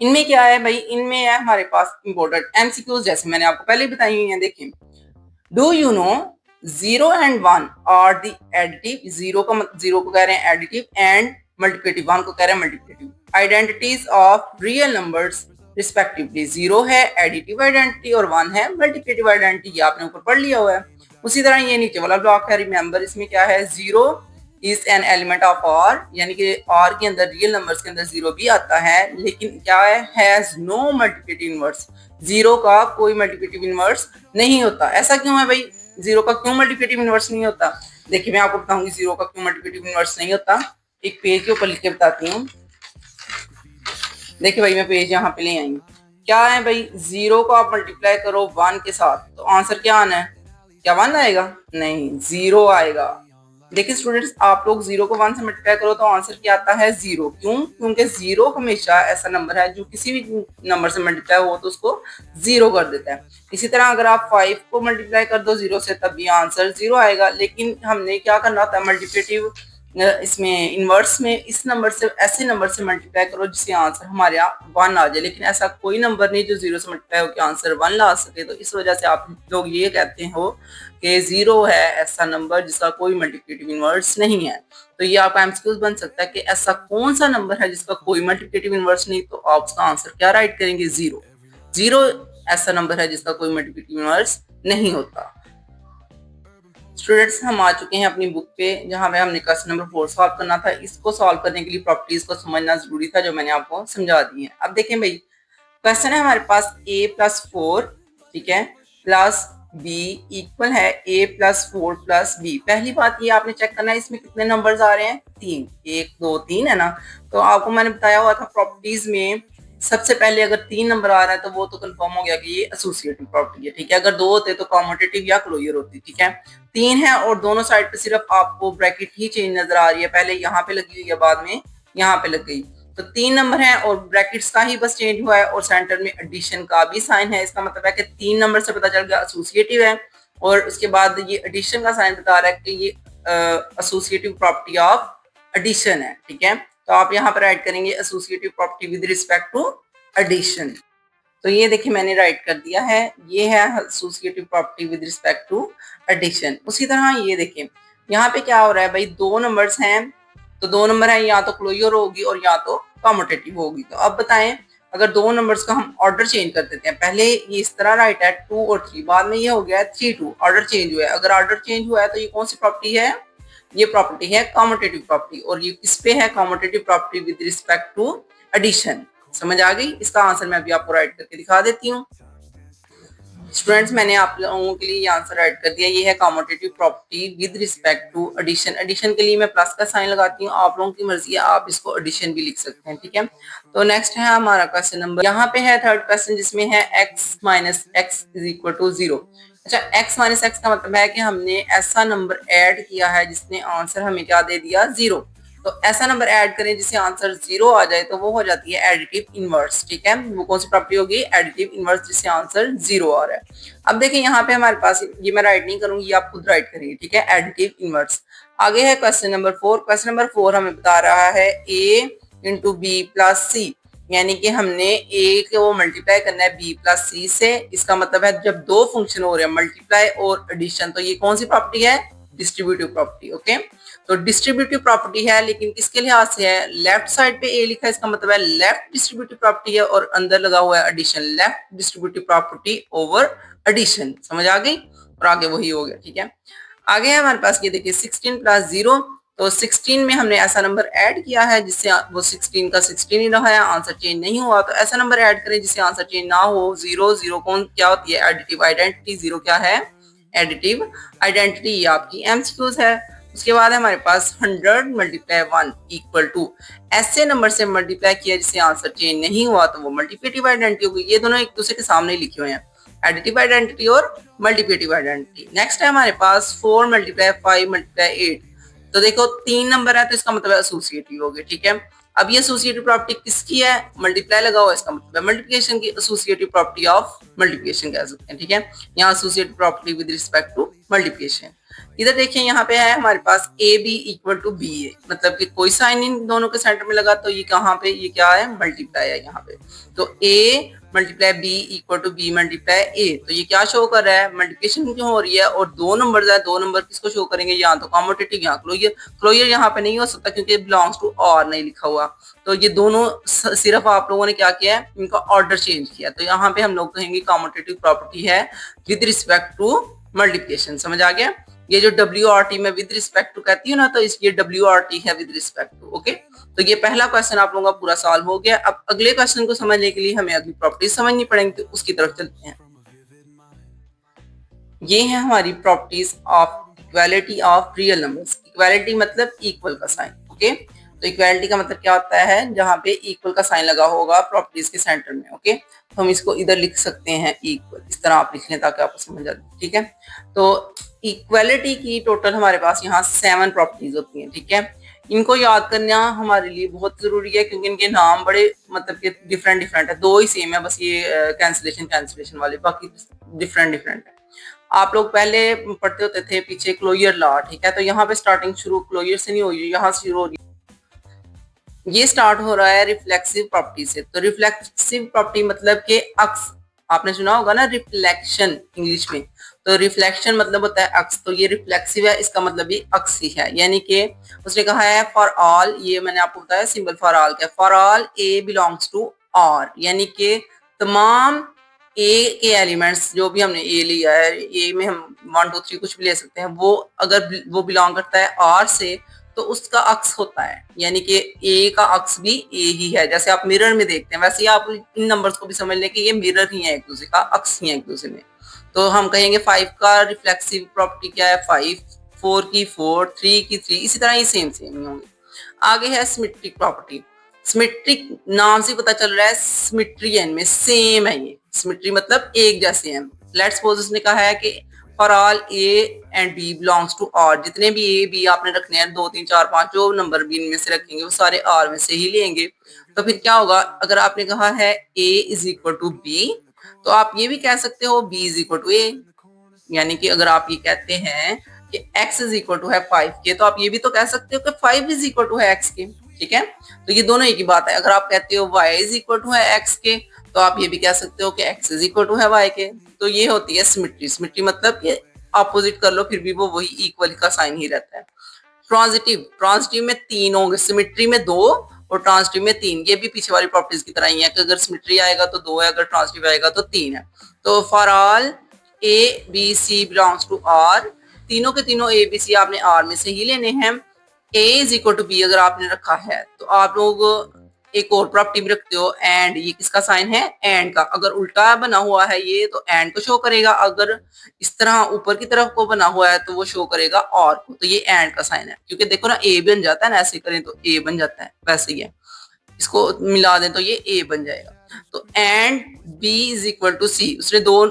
इनमें क्या है भाई, इनमें है हमारे पास इंपॉर्टेंट एमसीक्यूज, जैसे मैंने आपको पहले बताई हुई है। देखिए do you know 0 and 1 are the additive, zero को कह रहे हैं एडिटिव, एंड मल्टीप्लिकेटिव 1 को कह रहे हैं multiplicative, identities of real numbers respectively. 0 है एडिटिव आइडेंटिटी और 1 है मल्टीप्लिकेटिव आइडेंटिटी, ये आपने ऊपर पढ़ लिया हुआ है। उसी तरह ये नीचे वाला ब्लॉक है रिमेंबर, इसमें क्या है, 0 is an element of R, यानी कि आर के अंदर रियल नंबर्स के अंदर 0 भी आता है, लेकिन क्या है, हैज नो मल्टीप्लिकेटिव इनवर्स, 0 का कोई मल्टीप्लिकेटिव इनवर्स नहीं होता। ऐसा क्यों है भाई, 0 का क्यों मल्टीप्लिकेटिव इनवर्स नहीं होता? देखिए मैं आपको बताऊंगी 0 का क्यों मल्टीप्लिकेटिव इनवर्स नहीं होता, एक पेज के ऊपर लिख के बताती हूँ। देखिए भाई मैं पेज यहाँ पे ले आई हूँ। क्या है भाई, 0 को आप मल्टीप्लाई करो 1 के साथ तो आंसर क्या आना है, क्या 1 आएगा? नहीं, 0 आएगा। देखिए स्टूडेंट्स, आप लोग 0 को 1 से मल्टीप्लाई करो तो आंसर क्या आता है, 0। क्यों? क्योंकि 0 हमेशा ऐसा नंबर है जो किसी भी नंबर से मल्टीप्लाई हो तो उसको 0 कर देता है। इसी तरह अगर आप 5 को मल्टीप्लाई कर दो 0 से तब भी आंसर 0 आएगा, लेकिन हमने क्या करना होता है मल्टीप्लिकेटिव इसमें इनवर्स में इस नंबर से, ऐसे नंबर से मल्टीप्लाई करो जिससे आंसर हमारे यहाँ 1 आ जाए, लेकिन ऐसा कोई नंबर नहीं जो 0 से मल्टीप्लाई होकर आंसर 1 ला सके। तो इस वजह से आप लोग ये कहते हो कि 0 है ऐसा नंबर जिसका कोई मल्टीप्लिकेटिव इनवर्स नहीं है। तो ये आपका एमसीक्यूज बन सकता है कि ऐसा कौन सा नंबर है जिसका कोई मल्टीप्लिकेटिव इनवर्स नहीं, तो आप उसका आंसर क्या राइट करेंगे, 0। 0 ऐसा नंबर है जिसका कोई मल्टीप्लिकेटिव इनवर्स नहीं होता। स्टूडेंट्स हम आ चुके हैं अपनी बुक पे, जहां पे हमने क्वेश्चन नंबर 4 सॉल्व करना था। इसको सॉल्व करने के लिए प्रॉपर्टीज को समझना जरूरी था, जो मैंने आपको समझा दी है। अब देखें भाई, क्वेश्चन है हमारे पास a+4, ठीक है, प्लस b इक्वल है a+4+b। पहली बात ये आपने चेक करना है इसमें कितने नंबर्स आ रहे हैं, 3, 1 2 3 है ना। तो आपको मैंने बताया हुआ था प्रॉपर्टीज में सबसे पहले अगर 3 नंबर आ रहा है तो वो तो कंफर्म हो गया कि ये एसोसिएटिव प्रॉपर्टी है, ठीक है। अगर 2 होते तो कॉम्यूटेटिव या क्लोजर होती, ठीक है। 3 है और दोनों साइड पे सिर्फ आपको ब्रैकेट ही चेंज नजर आ रही है, पहले यहाँ पे लगी हुई है बाद में यहाँ पे लग गई। तो 3 नंबर है और ब्रैकेट्स का ही बस चेंज हुआ है और सेंटर में एडिशन का भी साइन है। इसका मतलब है कि 3 नंबर से पता चल गया एसोसिएटिव है, और उसके बाद ये एडिशन का साइन बता रहा है कि ये एसोसिएटिव प्रॉपर्टी ऑफ एडिशन है, ठीक है। तो आप यहाँ पर राइट करेंगे associative property with respect to addition. तो ये देखिए मैंने राइट कर दिया है, ये है associative property with respect to addition. उसी तरह ये देखिए यहाँ पे क्या हो रहा है भाई, 2 नंबर्स हैं तो 2 नंबर है, या तो क्लोजर होगी और या तो कॉम्यूटेटिव होगी। तो अब बताएं अगर 2 नंबर्स का हम ऑर्डर चेंज कर देते हैं, पहले ये इस तरह राइट है 2 और 3, बाद में ये हो गया है 3 2, ऑर्डर चेंज हुआ है। अगर ऑर्डर चेंज हुआ है तो ये कौन सी प्रॉपर्टी है, ये प्रॉपर्टी है कॉम्यूटेटिव प्रॉपर्टी, और ये किस पे है, commutative property with respect to addition. समझ आ गई? इसका आंसर मैं अभी आपको राइट करके दिखा देती हूँ। स्टूडेंट्स मैंने आप लोगों के लिए ये आंसर राइट कर दिया, ये है commutative property with respect to addition. Addition के लिए मैं प्लस का साइन लगाती हूँ, आप लोगों की मर्जी है, आप इसको एडिशन भी लिख सकते हैं, ठीक है। तो नेक्स्ट है हमारा क्वेश्चन नंबर, यहाँ पे है थर्ड क्वेश्चन जिसमें है x minus x is equal to 0। अच्छा, x माइनस एक्स का मतलब है कि हमने ऐसा नंबर ऐड किया है जिसने आंसर हमें क्या दे दिया, 0। तो ऐसा नंबर ऐड करें जिससे आंसर 0 आ जाए तो वो हो जाती है एडिटिव इनवर्स, ठीक है। वो कौन सी प्रॉपर्टी होगी, एडिटिव इनवर्स, जिससे आंसर 0 आ रहा है। अब देखिए यहाँ पे हमारे पास, ये मैं राइट नहीं करूंगी, आप खुद राइट करेंगे, ठीक है, एडिटिव इनवर्स। आगे है क्वेश्चन नंबर 4। क्वेश्चन नंबर 4 हमें बता रहा है a इंटू बी प्लस सी, यानी कि हमने a को मल्टीप्लाई करना है b प्लस सी से। इसका मतलब है जब 2 फंक्शन हो रहे हैं मल्टीप्लाई और एडिशन, तो ये कौन सी प्रॉपर्टी है, डिस्ट्रीब्यूटिव प्रॉपर्टी। ओके, तो डिस्ट्रीब्यूटिव प्रॉपर्टी है लेकिन किसके लिहाज से है, लेफ्ट साइड पे ए लिखा है, इसका मतलब है लेफ्ट डिस्ट्रीब्यूटिव प्रॉपर्टी है, और अंदर लगा हुआ है addition, left distributive property over addition. समझ आ गई, और आगे वही हो गया। ठीक है, आगे है हमारे पास ये देखिए 16 प्लस 0, तो 16 में हमने ऐसा नंबर ऐड किया है जिससे वो 16 का 16 ही रहा है, आंसर चेंज नहीं हुआ। तो ऐसा नंबर ऐड करें जिससे आंसर चेंज ना हो। 0 0 कौन क्या होती है, एडिटिव आइडेंटिटी। 0 क्या है, एडिटिव आइडेंटिटी। ये आपकी एमसीक्यूज है। उसके बाद है हमारे पास 100 मल्टीप्लाई 1 इक्वल टू, ऐसे नंबर से मल्टीप्लाई किया जिससे आंसर चेंज नहीं हुआ तो वो मल्टीप्लिकेटिव आइडेंटिटी होगी। ये दोनों एक दूसरे के सामने लिखे हुए हैं, एडिटिव आइडेंटिटी और मल्टीप्लिकेटिव आइडेंटिटी। नेक्स्ट है हमारे पास 4 मल्टीप्लाई 5 मल्टीप्लाई 8, तो देखो 3 नंबर है तो इसका मतलब एसोसिएटिव हो गया। ठीक है, अब ये एसोसिएटिव प्रॉपर्टी किसकी है, मल्टीप्लाई लगा हुआ, इसका मतलब मल्टीप्लिकेशन की, एसोसिएटिव प्रॉपर्टी ऑफ मल्टीप्लिकेशन कह सकते हैं। ठीक है, यहाँ associative property with respect to multiplication. इधर देखिए यहाँ पे है हमारे पास A B equal to B A, मतलब कि कोई साइन इन दोनों के सेंटर में लगा, तो ये कहाँ पे, ये क्या है, मल्टीप्लाई है यहाँ पे। तो A multiply B equal to B multiply A, तो ये क्या शो कर रहा है, मल्टीप्लिकेशन क्यों हो रही है, और दो नंबर है, दो नंबर किसको शो करेंगे, यहाँ तो कॉम्यूटेटिव, यहाँ क्लोजर। क्लोजर यहाँ पे नहीं हो सकता क्योंकि बिलोंग्स टू और नहीं लिखा हुआ, तो ये दोनों सिर्फ आप लोगों ने क्या किया है, इनका ऑर्डर चेंज किया। तो यहाँ पे हम लोग कहेंगे कॉम्यूटेटिव प्रॉपर्टी है विद रिस्पेक्ट टू मल्टीप्लिकेशन। समझ आ गया, ये जो WRT में विद रिस्पेक्ट टू कहती हूँ ना, तो ये WRT है विद रिस्पेक्ट टू। ओके, तो ये पहला क्वेश्चन आप लोगों का पूरा सॉल्व हो गया। अब अगले क्वेश्चन को समझने के लिए हमें अगली प्रॉपर्टीज समझनी पड़ेंगी, तो उसकी तरफ चलते हैं। ये है हमारी properties of equality of real numbers. Equality मतलब इक्वल का साइन। ओके, तो इक्वालिटी का मतलब क्या होता है, जहां पे इक्वल का साइन लगा होगा प्रॉपर्टीज के सेंटर में। ओके, तो हम इसको इधर लिख सकते हैं इक्वल, इस तरह आप लिख लें ताकि आपको समझ आ जाए। ठीक है, तो इक्वालिटी की टोटल हमारे पास यहाँ 7 प्रॉपर्टीज होती हैं। ठीक है, इनको याद करना हमारे लिए बहुत जरूरी है क्योंकि इनके नाम बड़े मतलब कि डिफरेंट डिफरेंट है, दो ही सेम है बस, ये कैंसिलेशन वाले, बाकी डिफरेंट डिफरेंट है। आप लोग पहले पढ़ते होते थे पीछे क्लोजर लॉ। ठीक है, तो यहाँ पे स्टार्टिंग शुरू क्लोजर से नहीं हो रही है, यहाँ से शुरू हो रही है। ये स्टार्ट हो रहा है रिफ्लेक्सिव प्रॉपर्टी से। तो रिफ्लेक्सिव प्रॉपर्टी मतलब कि अक्स, आपने सुना होगा ना रिफ्लेक्शन इंग्लिश में, तो रिफ्लेक्शन मतलब होता है अक्स, तो ये रिफ्लेक्सिव है, इसका मतलब भी अक्स ही है। यानी कि उसने कहा है फॉर ऑल, ये मैंने आपको बताया सिंबल फॉर ऑल क्या, for all a belongs to R, यानी कि तमाम ए के एलिमेंट्स, जो भी हमने ए लिया है, ए में हम 1 2 3 कुछ भी ले सकते हैं, वो अगर वो बिलोंग करता है आर से तो उसका अक्स होता है, यानी कि ए का अक्स भी ए ही है। जैसे आप मिरर में देखते हैं वैसे ही आप इन नंबर्स को भी समझ लें कि ये मिरर ही है, एक दूसरे का अक्स ही है एक दूसरे में। तो हम कहेंगे 5 का रिफ्लेक्सिव प्रॉपर्टी क्या है, 5, 4 की 4, 3 की 3, इसी तरह ये सेम सेम ही होंगे। आगे है सिमेट्रिक प्रॉपर्टी। सिमेट्रिक नाम से पता चल रहा है सिमेट्री है इनमें, सेम है ये, सिमेट्री मतलब एक जैसे हैं। लेट्स सपोज उसने कहा है कि for all a and b belongs to R, जितने भी ए बी आपने रखने हैं 2 3 4 5 जो नंबर भी इनमें से रखेंगे वो सारे आर में से ही लेंगे। तो फिर क्या होगा, अगर आपने कहा है A is equal to B, तो आप ये भी कह सकते हो बी इज इक्वल टू ए, यानी कि अगर आप ये कहते हैं कि x इज इक्वल टू है 5 के, तो आप ये भी तो कह सकते हो कि 5 इज इक्वल टू है x के। ठीक है, तो ये दोनों एक ही बात है। अगर आप कहते हो y इज इक्वल टू है x के, तो आप ये भी कह सकते हो कि x इज इक्वल टू है y के। तो ये होती है सिमेट्री। सिमेट्री मतलब कि अपोजिट कर लो फिर भी वो वही इक्वल का साइन ही रहता है। ट्रांजिटिव, ट्रांजिटिव में 3 होंगे, सिमेट्री में 2 और ट्रांजिटिव में 3। ये भी पीछे वाली प्रॉपर्टीज की तरह ही है कि अगर सिमेट्री आएगा तो 2 है, अगर ट्रांजिटिव आएगा तो 3 है। तो for all a b c belongs to R, तीनों के तीनों ए बी सी आपने आर में से ही लेने हैं। A is equal to B अगर आपने रखा है तो आप लोग एक और प्रॉपर्टी भी रखते हो एंड, ये किसका साइन है, एंड का। अगर उल्टा बना हुआ है ये तो एंड को शो करेगा, अगर इस तरह ऊपर की तरफ को बना हुआ है तो वो शो करेगा और को, तो ये एंड का साइन है। क्योंकि देखो ना ए बन जाता है ना, ऐसे करें तो ए बन जाता है, वैसे ही है, इसको मिला दें तो ये ए बन जाएगा। तो and B is equal to C, उसने दो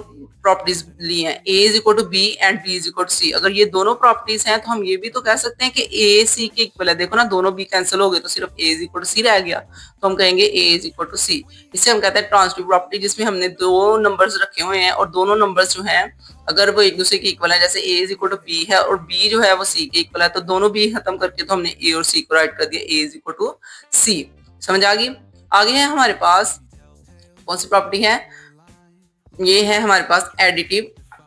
प्रॉपर्टीज ली हैं, A is equal to B and B is equal to C. अगर ये दोनों प्रॉपर्टीज हैं तो हम ये भी तो कह सकते हैं कि ए सी के इक्वल है। देखो ना दोनों बी कैंसिल हो गए तो सिर्फ ए इज इक्वल टू सी रह गया, तो हम कहेंगे ए इज इक्वल टू सी। इसे हम कहते हैं ट्रांजिटिव प्रॉपर्टी, जिसमें हमने दो नंबर्स रखे हुए हैं और दोनों नंबर्स जो हैं अगर वो एक दूसरे के इक्वल है, जैसे ए इज इक्वल टू बी है और बी जो है वो सी के इक्वल है, तो दोनों बी खत्म करके तो हमने ए और सी को राइट कर दिया, ए इज इक्वल टू सी। समझ आ गई। आगे है हमारे पास कौन सी प्रॉपर्टी है, ये है हमारे पास एडिटिव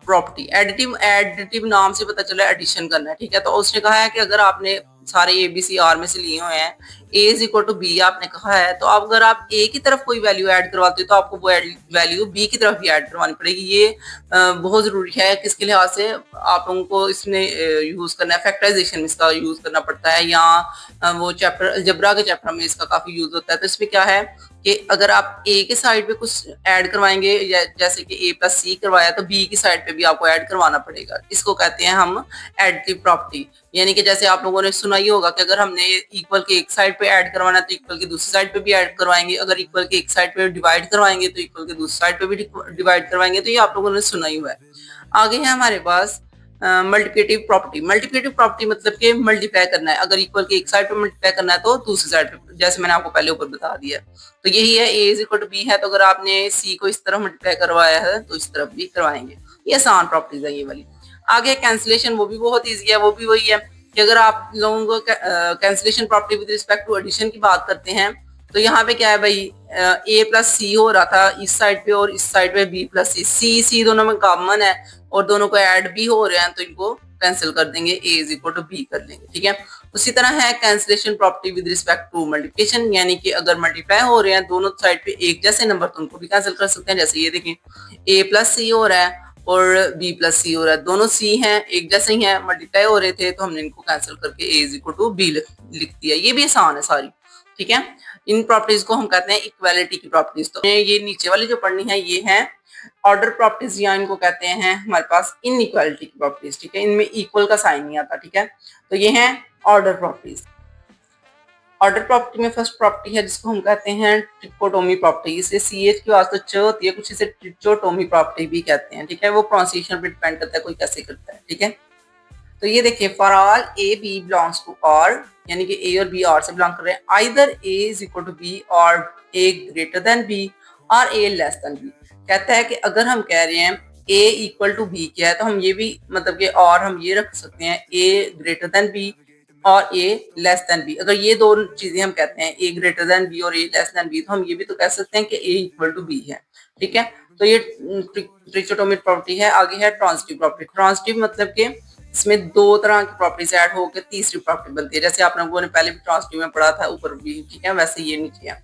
प्रॉपर्टी। एडिटिव नाम से पता चला एडिशन करना है, ठीक है। तो उसने कहा है कि अगर आपने सारे ए बी सी आर में से लिए हुए हैं, A is equal to B आपने कहा है, तो अब अगर आप ए की तरफ कोई वैल्यू ऐड करवाते हो तो आपको वो वैल्यू बी की तरफ भी ऐड करवानी पड़ेगी। ये बहुत जरूरी है। किसके लिहाज से आप लोगों को इसमें यूज करना है, फैक्टराइजेशन में इसका यूज करना पड़ता है, या वो चैप्टर अलजेब्रा के चैप्टर में इसका काफी यूज होता है। तो इसमें क्या है कि अगर आप ए के साइड पे कुछ ऐड करवाएंगे, जैसे कि ए प्लस सी करवाया, तो बी की साइड पे भी आपको ऐड करवाना पड़ेगा। इसको कहते हैं हम एडिटिव प्रॉपर्टी। यानी कि जैसे आप लोगों ने सुना ही होगा कि अगर हमने इक्वल के एक साइड पे ऐड करवाना है तो इक्वल की दूसरी साइड पे भी ऐड करवाएंगे, अगर इक्वल के एक साइड पे डिवाइड करवाएंगे तो इक्वल के दूसरी साइड पे भी डिवाइड करवाएंगे। तो ये आप लोगों ने सुना ही हुआ है। आगे है हमारे पास मल्टीप्लिकेटिव प्रॉपर्टी। मल्टीप्लिकेटिव प्रॉपर्टी मतलब कि मल्टीप्लाई करना है। अगर इक्वल के एक साइड पे मल्टीप्लाई करना है तो दूसरी साइड पे, जैसे मैंने आपको पहले ऊपर बता दिया। तो यही है, A is equal to B है, तो अगर आपने सी को इस तरफ मल्टीप्लाई करवाया है तो इस तरफ भी करवाएंगे। ये आसान प्रॉपर्टीज है ये वाली। आगे कैंसिलेशन, वो भी बहुत ईजी है। वो भी वही है कि अगर आप लोगों को cancellation property with respect to addition की बात करते हैं, तो यहाँ पे क्या है भाई, ए प्लस सी हो रहा था इस साइड पे और इस साइड पे बी प्लस सी सी दोनों में कॉमन है और दोनों को ऐड भी हो रहे हैं, तो इनको कैंसिल कर देंगे, a is equal to b कर लेंगे, ठीक है। उसी तरह है cancellation property with respect to multiplication, यानी कि अगर मल्टीप्लाई हो रहे हैं दोनों साइड पे एक जैसे नंबर, तो उनको भी कैंसिल कर सकते हैं। जैसे ये देखें, ए प्लस सी हो रहा है और बी प्लस सी हो रहा है, दोनों सी हैं, एक जैसे ही हैं, मल्टीप्लाई हो रहे थे, तो हमने इनको कैंसिल करके ए इज इक्वल टू बी लिख दिया। ये भी आसान है सारी, ठीक है। इन प्रॉपर्टीज को हम कहते हैं इक्वालिटी की प्रॉपर्टीज। तो ये नीचे वाली जो पढ़नी है ये है ऑर्डर प्रॉपर्टीज, या इनको कहते हैं हमारे पास इनइक्वालिटी की प्रॉपर्टीज, ठीक है। इनमें इक्वल का साइन नहीं आता, ठीक है। तो ये है ऑर्डर प्रॉपर्टीज। ऑर्डर प्रॉपर्टी में फर्स्ट प्रॉपर्टी है जिसको हम कहते हैं ट्रिकोटोमी प्रॉपर्टी। इसे CH की आवाज तो च होती है, कुछ इसे ट्रिकोटोमी प्रॉपर्टी भी कहते हैं, ठीक है। वो प्रोनाउंसिएशन पे डिपेंड करता है कोई कैसे करता है, ठीक है। तो ये देखिए, for all a b belongs to R, यानी कि ए और बी आर से बिलोंग कर रहे हैं, either a is equal to b और ए ग्रेटर देन बी और ए लेस देन बी। कहता है कि अगर हम कह रहे हैं ए इक्वल टू बी क्या है, तो हम ये भी मतलब कि और हम ये रख सकते हैं ए ग्रेटर देन बी और ए लेस देन बी। अगर ये दो चीजें हम कहते हैं ए ग्रेटर देन बी और ए लेस देन बी, तो हम ये भी तो कह सकते हैं कि ए इक्वल टू बी है, ठीक है। तो ये ट्रिकोटोमी प्रॉपर्टी है। आगे है ट्रांजिटिव प्रॉपर्टी। ट्रांजिटिव मतलब कि इसमें दो तरह की प्रॉपर्टीज ऐड होकर तीसरी प्रॉपर्टी बनती है। जैसे आप लोगों ने पहले भी ट्रांजिटिव में पढ़ा था, ऊपर भी, ठीक है, वैसे ये नीचे है।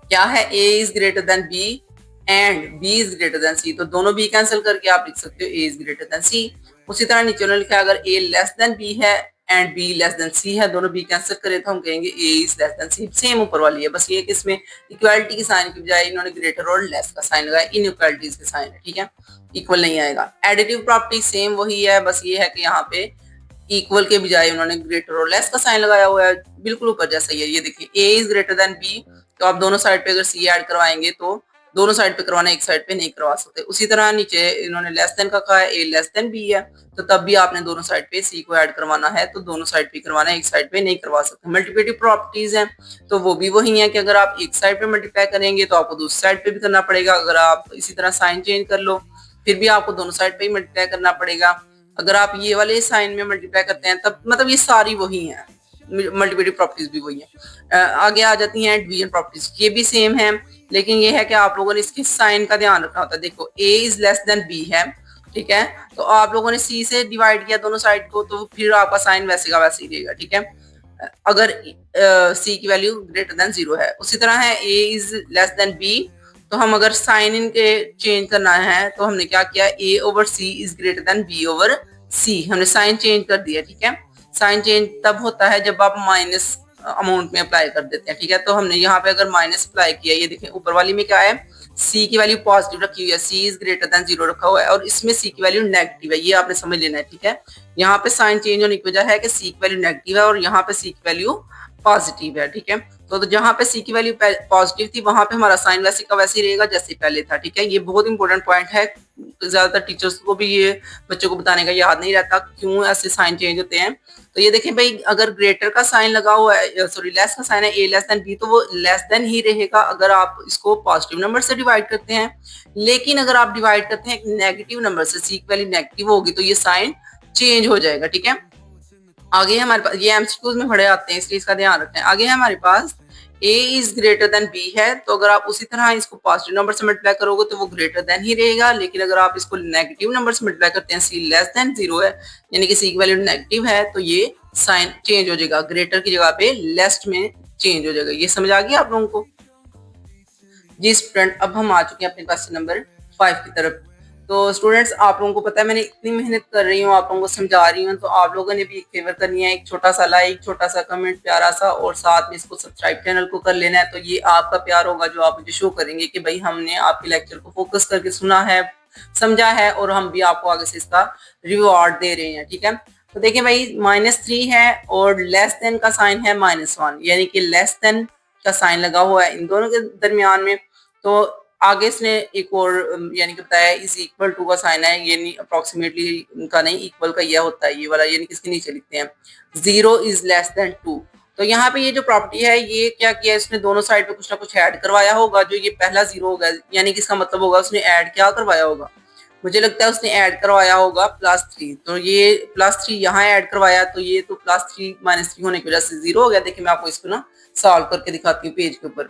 क्या है, A is greater than B and B is greater than C, तो दोनों बी कैंसिल करके आप लिख सकते हो A is greater than C. उसी तरह नीचे उन्होंने लिखा है अगर ए लेस देन बी है and B less than C है, दोनों बी कैंसिल करें तो हम कहेंगे A is less than C. Same ऊपर वाली है, बस ये कि इसमें इक्वालिटी के साइन की बजाय इन्होंने ग्रेटर और लेस का साइन लगाया, इनइक्वालिटीज के साइन है, ठीक है, इक्वल नहीं आएगा। एडिटिव प्रॉपर्टी सेम वही है, बस ये है कि यहाँ पे इक्वल के बजाय उन्होंने ग्रेटर और लेस का साइन लगाया हुआ है, बिल्कुल ऊपर जैसा ही है। ये देखिए, ए इज ग्रेटर देन बी, तो आप दोनों साइड पे अगर सी ऐड करवाएंगे तो दोनों साइड पे करवाना, एक साइड पे नहीं करवा सकते। उसी तरह नीचे इन्होंने लेस देन का कहा है, ए लेस देन बी है, तो तब भी आपने दोनों साइड पे सी को ऐड करवाना है, तो दोनों साइड पे करवाना है, एक साइड पे नहीं करवा सकते। मल्टीप्लिकेटिव प्रॉपर्टीज हैं तो वो भी वही है कि अगर आप एक साइड पे मल्टीप्लाई करेंगे तो आपको दूसरी साइड पे भी करना पड़ेगा। अगर आप इसी तरह साइन चेंज कर लो फिर भी आपको दोनों साइड पे ही मल्टीप्लाई करना पड़ेगा। अगर आप ये वाले साइन में मल्टीप्लाई करते हैं तब, मतलब ये सारी वही हैं, मल्टीप्लिकेटिव प्रॉपर्टीज भी वही है। आगे आ जाती हैं डिवीजन प्रॉपर्टीज, ये भी सेम है, लेकिन ये है कि आप लोगों ने इसके साइन का ध्यान रखना होता है। देखो, ए इज लेस देन बी है, ठीक है, तो आप लोगों ने सी से डिवाइड किया दोनों साइड को, तो फिर आपका साइन वैसे का वैसे ही रहेगा, ठीक है। अगर सी की वैल्यू ग्रेटर देन 0 है। उसी तरह है A is less than B, तो हम अगर साइन इनके चेंज करना है तो हमने क्या किया, A over C is greater than B over C, हमने साइन चेंज कर दिया, ठीक है। साइन चेंज तब होता है जब आप माइनस अमाउंट में अप्लाई कर देते हैं, ठीक है। तो हमने यहाँ पे अगर माइनस अप्लाई किया, ये देखें ऊपर वाली में क्या है, सी की वैल्यू पॉजिटिव रखी हुई है, सी इज ग्रेटर देन 0 रखा हुआ है, और इसमें सी की वैल्यू नेगेटिव है, ये आपने समझ लेना है, ठीक है। यहाँ पे साइन चेंज होने की वजह है कि सी की वैल्यू नेगेटिव है और यहाँ पे सी की वैल्यू पॉजिटिव है, ठीक है। तो जहां पे सी की वैल्यू पॉजिटिव थी वहां पे हमारा साइन वैसे का वैसे ही रहेगा जैसे पहले था, ठीक है। ये बहुत इंपॉर्टेंट पॉइंट है, ज्यादातर टीचर्स को भी ये बच्चों को बताने का याद नहीं रहता क्यों ऐसे साइन चेंज होते हैं। तो ये देखें भाई, अगर ग्रेटर का साइन लगा हुआ है, सॉरी लेस का साइन है, ए लेस देन बी, तो वो लेस देन ही रहेगा अगर आप इसको पॉजिटिव नंबर से डिवाइड करते हैं। लेकिन अगर आप डिवाइड करते हैं एक नेगेटिव नंबर से, सी की वैल्यू नेगेटिव होगी, तो ये साइन चेंज हो जाएगा, ठीक है। आगे हमारे पास, ये एमसीक्यूज में बड़े आते हैं इसलिए इसका ध्यान रखते हैं। आगे है हमारे पास ए इज ग्रेटर देन बी है, तो अगर आप उसी तरह इसको पॉजिटिव नंबर से मल्टीप्लाई करोगे तो वो ग्रेटर देन ही रहेगा। लेकिन अगर आप इसको नेगेटिव नंबर से मल्टीप्लाई करते हैं, सी लेस देन 0 है यानी कि सी की वैल्यू नेगेटिव है, तो ये साइन चेंज हो जाएगा, ग्रेटर की जगह पे लेस्ट में चेंज हो जाएगा। ये समझ आ गया आप लोगों को? जी स्टूडेंट, अब हम आ चुके हैं अपने क्वेश्चन नंबर 5 की तरफ। तो स्टूडेंट्स, आप लोगों को पता है मैंने इतनी मेहनत कर रही हूँ, आप लोगों को समझा रही हूँ, तो आप लोगों ने भी एक फेवर करनी है, एक छोटा सा लाइक, छोटा सा कमेंट प्यारा सा, और साथ में इसको सब्सक्राइब चैनल को कर लेना है। तो ये आपका प्यार होगा जो आप मुझे शो करेंगे कि भाई हमने आपके लेक्चर को फोकस करके सुना है, समझा है, और हम भी आपको आगे से इसका रिवॉर्ड दे रहे हैं। ठीक है, तो देखिए भाई, -3 है और लेस देन का साइन है -1, यानी कि लेस देन का साइन लगा हुआ है इन दोनों के दरमियान में। तो आगे इसने एक और यानी कि बताया इज इक्वल टू का साइन है, यानी अप्रोक्सीमेटली का नहीं, इक्वल का यह होता है ये वाला, यानी कि इसके नीचे लिखते हैं 0 इज लेस देन 2। तो यहाँ पे ये जो प्रॉपर्टी है, ये क्या किया इसने, दोनों साइड पे कुछ ना कुछ ऐड करवाया होगा, जो ये पहला 0 होगा, यानी कि इसका मतलब होगा उसने ऐड क्या करवाया होगा, मुझे लगता है उसने ऐड करवाया होगा +3। तो ये +3 यहाँ ऐड करवाया, तो ये तो +3 -3 होने की वजह से 0 हो गया। देखिए मैं आपको इसको ना सॉल्व करके दिखाती हूँ पेज के ऊपर।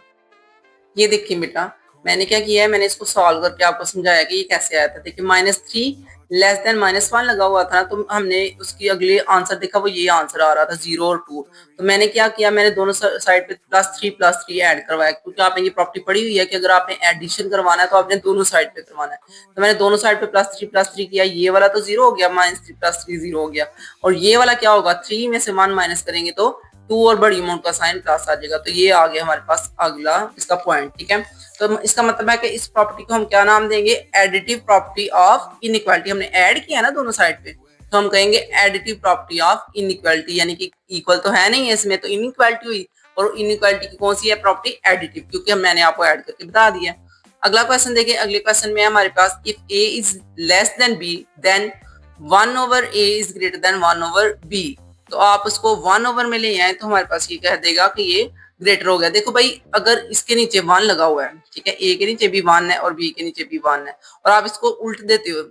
ये देखिए बेटा, मैंने क्या किया है, मैंने इसको सॉल्व करके आपको समझाया कि ये कैसे आया था। देखिए -3 लेस देन -1 लगा हुआ था, तो हमने उसकी अगले आंसर देखा, वो ये आंसर आ रहा था 0 और 2। तो मैंने क्या किया, मैंने दोनों साइड पे +3 ऐड करवाया, क्योंकि आपने ये प्रॉपर्टी पढ़ी हुई है कि अगर आपने एडिशन करवाना है तो आपने दोनों साइड पे करवाना है। तो मैंने दोनों साइड पे +3 किया, ये वाला तो 0 हो गया, -3 +3 0 हो गया, और ये वाला क्या होगा, 3 में से 1 माइनस करेंगे तो 2 और बड़ी अमाउंट का साइन प्लस आ जाएगा। तो ये आ गया हमारे पास अगला इसका पॉइंट। ठीक है, तो इसका मतलब है कि इस प्रॉपर्टी को हम क्या नाम देंगे, एडिटिव प्रॉपर्टी ऑफ इनइक्वालिटी। हमने ऐड किया ना दोनों साइड पे, तो हम कहेंगे एडिटिव प्रॉपर्टी ऑफ इनइक्वालिटी, यानी कि इक्वल तो है नहीं है इसमें, तो इनइक्वालिटी हुई, और इनइक्वालिटी की कौन सी है प्रॉपर्टी, एडिटिव, क्योंकि मैंने आपको ऐड करके बता दिया। अगला क्वेश्चन देखिए, अगले क्वेश्चन में हमारे पास if A is less than B then 1/a is greater than 1/b। तो आप उसको 1 ओवर में ले आए तो हमारे पास ये कह देगा कि ये ग्रेटर हो गया। देखो भाई, अगर इसके नीचे 1 लगा हुआ है, ठीक है, ए के नीचे भी 1 है और बी के नीचे भी 1 है, और आप इसको उल्ट देते हो,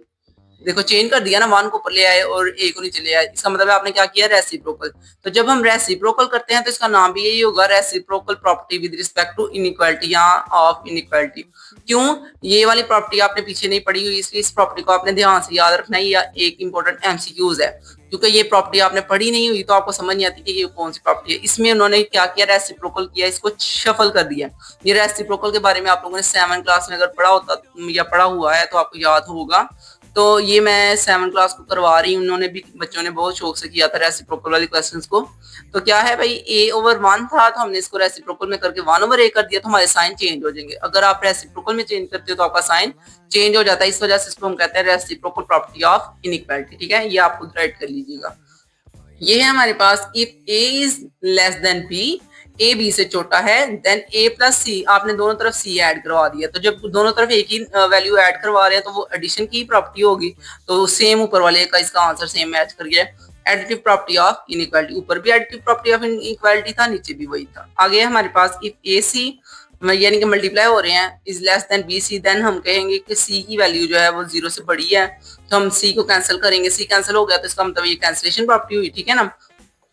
देखो चेंज कर दिया ना, 1 को ऊपर ले आए और ए को नीचे ले आए, इसका मतलब है आपने क्या किया, रेसिप्रोकल। तो जब हम रेसिप्रोकल करते हैं तो इसका नाम भी यही होगा, reciprocal property with respect to inequality या ऑफ इनइक्वालिटी। क्यों, ये वाली प्रॉपर्टी आपने पीछे नहीं पढ़ी हुई, इसलिए इस प्रॉपर्टी को आपने ध्यान से याद रखना है, या एक इंपॉर्टेंट एमसीक्यूज है, क्योंकि ये प्रॉपर्टी आपने पढ़ी नहीं हुई तो आपको समझ नहीं आती कि ये कौन सी प्रॉपर्टी है। इसमें उन्होंने क्या किया, रेसिप्रोकल किया, इसको शफल कर दिया। ये रेसिप्रोकल के बारे में आप लोगों ने 7 क्लास में अगर पढ़ा होता या पढ़ा हुआ है तो आपको याद होगा। तो ये मैं 7 क्लास को करवा रही हूँ, उन्होंने भी, बच्चों ने बहुत शौक से किया था रेसिप्रोकल वाले क्वेश्चंस को। तो क्या है भाई, a/1 था तो हमने इसको रेसिप्रोकल में करके 1/a कर दिया, तो हमारे साइन चेंज हो जाएंगे। अगर आप रेसिप्रोकल में चेंज करते हो तो आपका साइन चेंज हो जाता है, इस वजह से इसको हम कहते हैं रेसिप्रोकल प्रॉपर्टी ऑफ इनइक्वालिटी। ठीक है, ये आप खुद राइट कर लीजिएगा। ये है हमारे पास if a is less than b, a b से छोटा है, देन a प्लस c, आपने दोनों तरफ c ऐड करवा दिया। तो जब दोनों तरफ एक ही वैल्यू ऐड करवा रहे हैं तो वो एडिशन की प्रॉपर्टी होगी, तो सेम ऊपर वाले का इसका आंसर सेम मैच कर गया। एडिटिव प्रॉपर्टी ऑफ इनइक्वालिटी, ऊपर भी एडिटिव प्रॉपर्टी ऑफ इनइक्वालिटी था, नीचे भी वही था। आगे हमारे पास इफ ए सी यानी कि मल्टीप्लाई हो रहे हैं is less than b c, then हम कहेंगे कि सी की वैल्यू जो है वो 0 से बड़ी है, तो हम सी को कैंसिल करेंगे, सी कैंसिल हो गया तो इसका मतलब ये कैंसिलेशन प्रॉपर्टी हुई। ठीक है ना,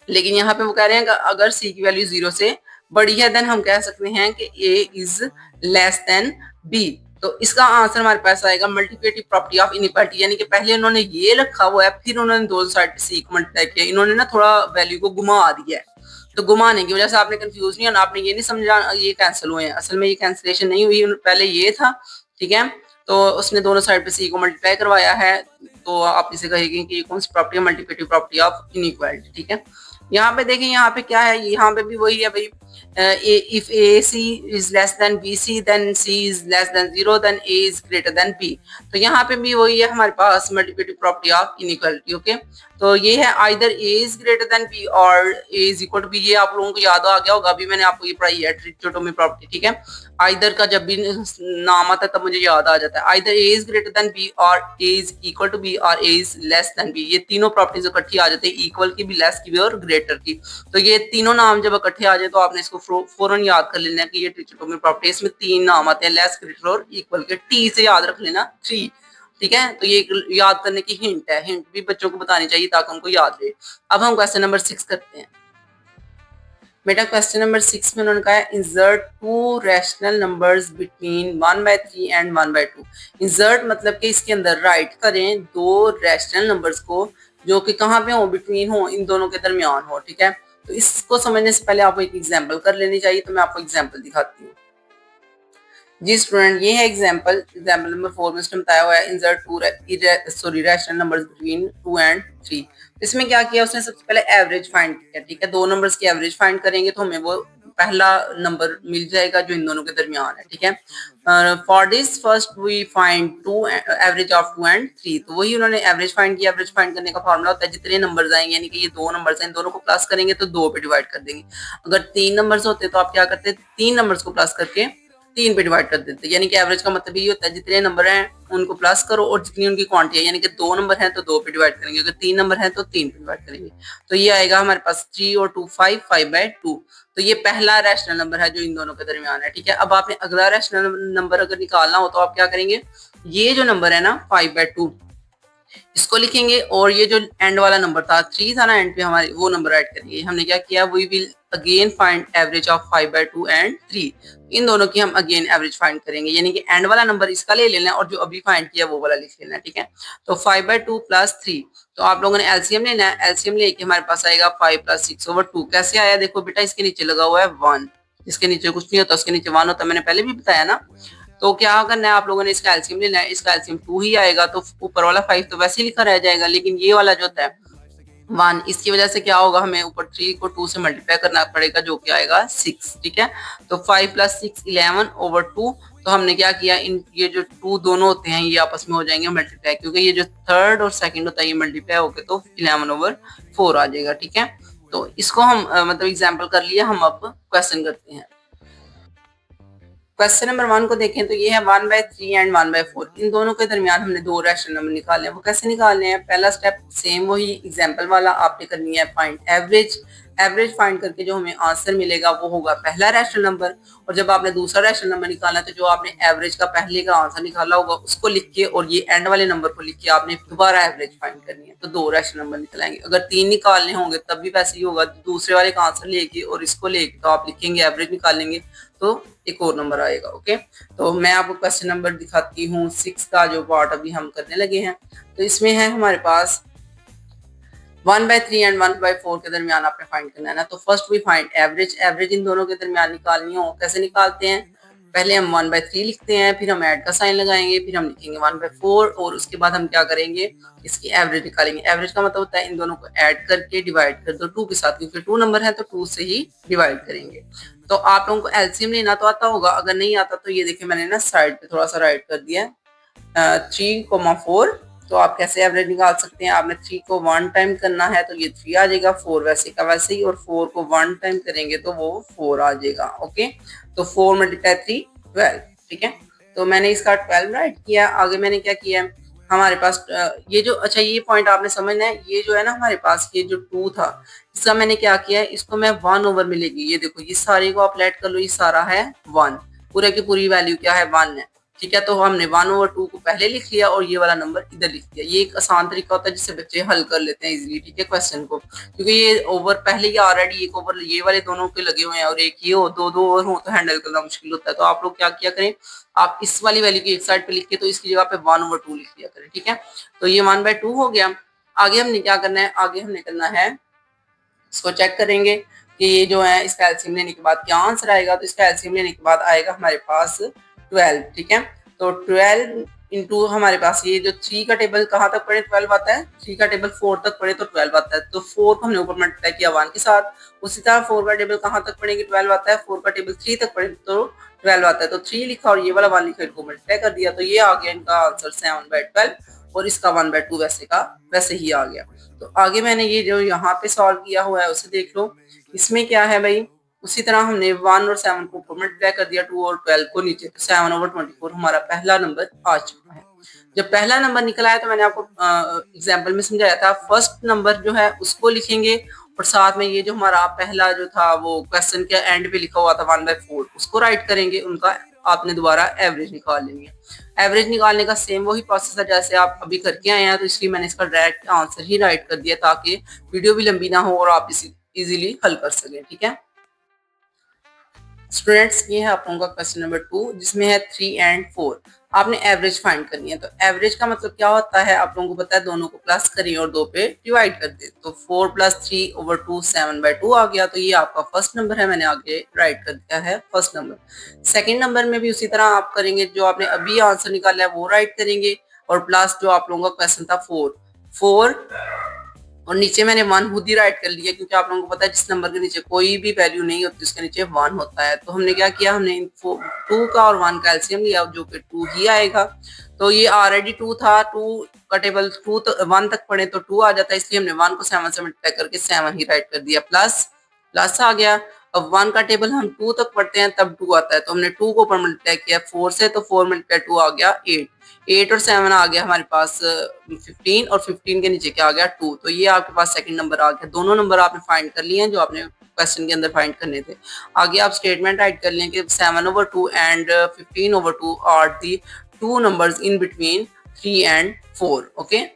लेकिन यहाँ पे वो कह रहे हैं कि अगर सी की वैल्यू 0 से बड़ी है देन हम कह सकते हैं कि ए इज लेस देन बी। तो इसका आंसर हमारे पास आएगा मल्टीप्लिकेटिव प्रॉपर्टी ऑफ इनइक्वालिटी, यानी कि पहले उन्होंने ये रखा हुआ है, फिर उन्होंने दोनों साइड पे सी को मल्टीप्लाई किया, इन्होंने ना थोड़ा वैल्यू को घुमा दिया है। तो घुमाने की वजह से आपने कंफ्यूज नहीं होना, आपने ये नहीं समझा ये कैंसिल हुए हैं, असल में ये कैंसिलेशन नहीं हुई, पहले ये था। ठीक है, तो उसने दोनों साइड पे सी को मल्टीप्लाई करवाया है, तो आप इसे कहेंगे कि ये कौन सी प्रॉपर्टी है, मल्टीप्लिकेटिव प्रॉपर्टी ऑफ इनइक्वालिटी। ठीक है, यहाँ पे देखें, यहाँ पे क्या है, यहाँ पे भी वही है भाई, if AC is less than BC then C is less than 0 then A is greater than B। तो यहाँ पे भी वही है हमारे पास multiplicative property of inequality. Okay, तो ये है either A is greater than B और A is equal to B, ये आप लोगों को याद आ गया होगा, अभी मैंने आपको ये पढ़ाई है ट्रिकोटोमी प्रॉपर्टी। ठीक है, आइदर का जब भी नाम आता है तब मुझे याद आ जाता है, either A is greater than B और A is equal to B और A is less than B, ये तीनों प्रॉपर्टीज इकट्ठी आ जाती है, इक्वल की भी, लेस की भी और ग्रेटर की। तो ये तीनों नाम जब इकट्ठे आ जाए तो आपने इसको फौरन याद कर लेना कि ये ट्रिकोटोमी प्रॉपर्टी, इसमें 3 नाम आते हैं, लेस, ग्रेटर और इक्वल के, टी से याद रख लेना 3। ठीक है, तो ये याद करने की हिंट है, हिंट भी बच्चों को बतानी चाहिए ताकि उनको याद रहे। अब हम क्वेश्चन नंबर 6 करते हैं। बेटा क्वेश्चन नंबर 6 में उन्होंने कहा है insert to rational numbers between 1/3 and 1/2। Insert मतलब कि इसके अंदर राइट करें दो रैशनल नंबर्स को जो कि कहाँ पे हो, बिटवीन हो, इन दोनों के दरमियान हो। ठीक है, तो इसको समझने से पहले आपको एक एग्जाम्पल कर लेनी चाहिए, तो मैं आपको एग्जाम्पल दिखाती हूँ। जी स्टूडेंट, ये है एग्जाम्पल नंबर 4 में उसने बताया हुआ है insert to rational numbers between 2 and 3। इसमें क्या किया उसने, सबसे पहले एवरेज फाइंड किया। ठीक है, दो नंबर्स की एवरेज फाइंड करेंगे तो हमें वो पहला नंबर मिल जाएगा जो इन दोनों के दरमियान है। ठीक है, for this first we find to average of 2 and 3। तो वही उन्होंने एवरेज फाइंड किया। एवरेज फाइंड करने का फॉर्मूला होता है जितने नंबर्स आएंगे, यानी कि ये दो नंबर्स हैं, इन दोनों को प्लस करेंगे तो 2 पे डिवाइड कर देंगे। अगर 3 नंबर्स होते तो आप क्या करते, 3 नंबर्स को प्लस करके 3 पे डिवाइड कर देते, यानी कि एवरेज का मतलब ये होता है जितने नंबर हैं उनको प्लस करो और जितनी उनकी क्वांटिटी है, यानी कि 2 नंबर हैं तो 2 पे डिवाइड करेंगे, अगर 3 नंबर हैं तो 3 पे डिवाइड करेंगे। तो ये आएगा हमारे पास 3 और 2 5/2। तो ये पहला रैशनल नंबर है जो इन दोनों के दरमियान है। ठीक है, अब आपने अगला रैशनल नंबर अगर निकालना हो तो आप क्या करेंगे, ये जो नंबर है ना 5/2 इसको लिखेंगे और ये जो एंड वाला नंबर था 3 था ना एंड पे हमारे, वो नंबर ऐड करेंगे। हमने क्या किया, we will again find average of 5/2 and 3। इन दोनों की हम अगेन एवरेज फाइंड करेंगे, यानी कि एंड वाला नंबर इसका ले लेना है और जो अभी फाइंड किया वो वाला लिख लेना है। ठीक है, तो 5/2 प्लस 3, तो आप लोगों ने एलसीएम लेना है। एलसीएम लेके हमारे पास आएगा 5 + 6/2। कैसे आया, देखो बेटा इसके नीचे लगा हुआ है 1, इसके नीचे कुछ नहीं होता, उसके नीचे 1 होता, मैंने पहले भी बताया ना। तो क्या करना है आप लोगों ने, इसका एलसीएम लेना है। इसका एलसीएम 2 ही आएगा, तो ऊपर वाला 5 तो वैसे ही लिखा रह जाएगा, लेकिन ये वाला जो होता है 1, इसकी वजह से क्या होगा, हमें ऊपर 3 को 2 से मल्टीप्लाई करना पड़ेगा जो कि आएगा 6। ठीक है, तो 5 + 6 11/2। तो हमने क्या किया, इन ये जो 2 दोनों होते हैं ये आपस में हो जाएंगे मल्टीप्लाई, क्योंकि ये जो थर्ड और सेकंड होता है ये मल्टीप्लाई होके तो 11/4 आ जाएगा। ठीक है, तो इसको हम मतलब एग्जाम्पल कर लिया, हम अब क्वेश्चन करते हैं। क्वेश्चन नंबर 1 को देखें तो ये है 1/3 एंड 1/4। इन दोनों के दरमियान हमने दो रैशनल नंबर निकालने हैं। वो कैसे निकालने हैं, पहला स्टेप सेम वही एग्जांपल वाला, आपने करनी है फाइंड एवरेज। एवरेज फाइंड करके जो हमें आंसर मिलेगा वो होगा पहला रैशनल नंबर, और जब आपने दूसरा रैशनल नंबर निकालना है तो जो आपने एवरेज का पहले का आंसर निकाला होगा उसको लिख के और ये एंड वाले नंबर को लिख के आपने दोबारा एवरेज फाइंड करनी है, तो दो रैशनल नंबर निकल आएंगे। अगर 3 निकालने होंगे तब भी वैसे ही होगा, दूसरे वाले का आंसर लेके और इसको लेके तो आप लिखेंगे एवरेज निकालेंगे तो एक और नंबर आएगा। ओके, तो मैं आपको क्वेश्चन नंबर दिखाती हूँ 6 का जो पार्ट अभी हम करने लगे हैं। तो इसमें है हमारे पास 1/3 एंड 1/4 के दरमियान आपने फाइंड करना है ना। तो first we find average. Average इन दोनों के दरमियान निकालनी हो, कैसे निकालते हैं, पहले हम 1/3 लिखते हैं, फिर हम ऐड का साइन लगाएंगे, फिर हम लिखेंगे 1/4 और उसके बाद हम क्या करेंगे, इसकी एवरेज निकालेंगे। एवरेज का मतलब होता है इन दोनों को ऐड करके डिवाइड कर दो 2 के साथ, क्योंकि 2 नंबर है तो 2 से ही डिवाइड करेंगे। तो आप लोगों को एलसीएम लेना तो आता होगा, अगर नहीं आता तो ये देखिए मैंने ना साइड पे थोड़ा सा राइट कर दिया है 3,4। तो आप कैसे एवरेज निकाल सकते हैं, आपने 3 को 1 टाइम करना है तो ये 3 आ जाएगा, 4 वैसे का वैसे ही, और 4 को 1 टाइम करेंगे तो वो 4 आ जाएगा। ओके, तो 4 × 3 12। ठीक है, तो मैंने इसका 12 राइट किया। आगे मैंने क्या किया, हमारे पास ये जो, अच्छा ये पॉइंट आपने समझना है, ये जो है ना हमारे पास ये जो 2 था इसका मैंने क्या किया है, इसको मैं 1 ओवर में लेगी, ये देखो ये सारे को आप लेट कर लो, ये सारा है 1, पूरे की पूरी वैल्यू क्या है 1 है। ठीक है, तो हमने 1/2 को पहले लिख लिया और ये वाला नंबर इधर लिख दिया। ये एक आसान तरीका होता है जिससे बच्चे हल कर लेते हैं इजीली। ठीक है, क्वेश्चन को, क्योंकि ये ओवर पहले ही ऑलरेडी एक ओवर ये वाले दोनों के लगे हुए हैं और एक ये हो, दो ओवर हो तो हैंडल करना मुश्किल होता है। तो आप लोग क्या किया करें, आप इस वाली वैल्यू की एक साइड पे लिख के तो इसकी जगह पे 1/2 लिख लिया करें। ठीक है, तो ये 1/2 हो गया। आगे हमने क्या करना है, आगे हमने करना है इसको चेक करेंगे कि ये जो है इसका एलसीएम लेने के बाद क्या आंसर आएगा। तो इसका एलसीएम लेने के बाद आएगा हमारे पास 12। ठीक है, तो 12 इंटू हमारे पास ये जो 3 का टेबल कहाँ तक पढ़े 12 आता है, 3 का टेबल 4 तक पढ़े तो 12 आता है। तो 4 को हमने ऊपर मल्टीप्लाई किया 1 के साथ, उसी तरह 4 का टेबल कहाँ तक पढ़ेंगे 12 आता है, 4 का टेबल 3 तक पढ़े तो 12 आता है। तो 3 लिखा और ये वाला 1 लिखा, इनको मल्टीप्लाई कर दिया, तो ये आ गया इनका आंसर 7/12 और इसका 1/2 वैसे का वैसे ही आ गया। तो आगे मैंने ये जो यहाँ पे सॉल्व किया हुआ है उसे देख लो। इसमें क्या है भाई, उसी तरह हमने 1 और 7 को ऊपर मल्टीप्लाई कर दिया, 2 और 12 को नीचे, तो 7/24 हमारा पहला नंबर आ चुका है। जब पहला नंबर निकला है तो मैंने आपको एग्जाम्पल में समझाया था, फर्स्ट नंबर जो है उसको लिखेंगे और साथ में ये जो हमारा पहला जो था वो क्वेश्चन के एंड पे लिखा हुआ था 1/4 उसको राइट करेंगे, उनका आपने दोबारा एवरेज निकाल लेंगे। एवरेज निकालने का सेम वही प्रोसेस है जैसे आप अभी करके आए हैं, तो इसलिए मैंने इसका डायरेक्ट आंसर ही राइट कर दिया ताकि वीडियो भी लंबी ना हो और आप इसी इजीली हल कर सकें। ठीक है, स्टूडेंट्स ये है आप लोगों का क्वेश्चन नंबर 2 जिसमें है 3 एंड 4। आपने एवरेज फाइंड करनी है। तो एवरेज का मतलब क्या होता है आप लोगों को पता है, दोनों को प्लस करिए और 2 पे डिवाइड कर दे। तो 4 + 3 / 2 7/2 आ गया। तो ये आपका फर्स्ट नंबर है, मैंने आगे राइट कर दिया है फर्स्ट नंबर। सेकंड नंबर में भी उसी तरह आप करेंगे, जो आपने अभी आंसर निकाला है वो राइट करेंगे और प्लस जो आप लोगों का क्वेश्चन था 4 और नीचे मैंने 1 खुद ही राइट कर लिया, क्योंकि आप लोगों को पता है जिस नंबर के नीचे कोई भी वैल्यू नहीं होती उसके नीचे 1 होता है। तो हमने क्या किया, हमने 2 का और 1 का एलसीएम लिया जो कि 2 ही आएगा। तो ये ऑलरेडी 2 था, 2 का टेबल 2 तो 1 तक पढ़े तो 2 आ जाता है, इसलिए हमने 1 को 7 से मल्टीप्लाई करके 7 ही राइट कर दिया। प्लस आ गया। अब 1 का टेबल हम 2 तक पढ़ते हैं तब 2 आता है, तो हमने 2 को ऊपर मल्टीप्लाई किया 4 से, तो 4 × 2 आ गया 8। 8 और 7 आ गया हमारे पास 15 और 15 के नीचे क्या आ गया 2। तो ये आपके पास सेकंड नंबर आ गया। दोनों नंबर आपने फाइंड कर लिए हैं जो आपने क्वेश्चन के अंदर फाइंड करने थे। आगे आप स्टेटमेंट राइट कर लें कि 7/2 and 15/2 are the 2 numbers in between 3 and 4। Okay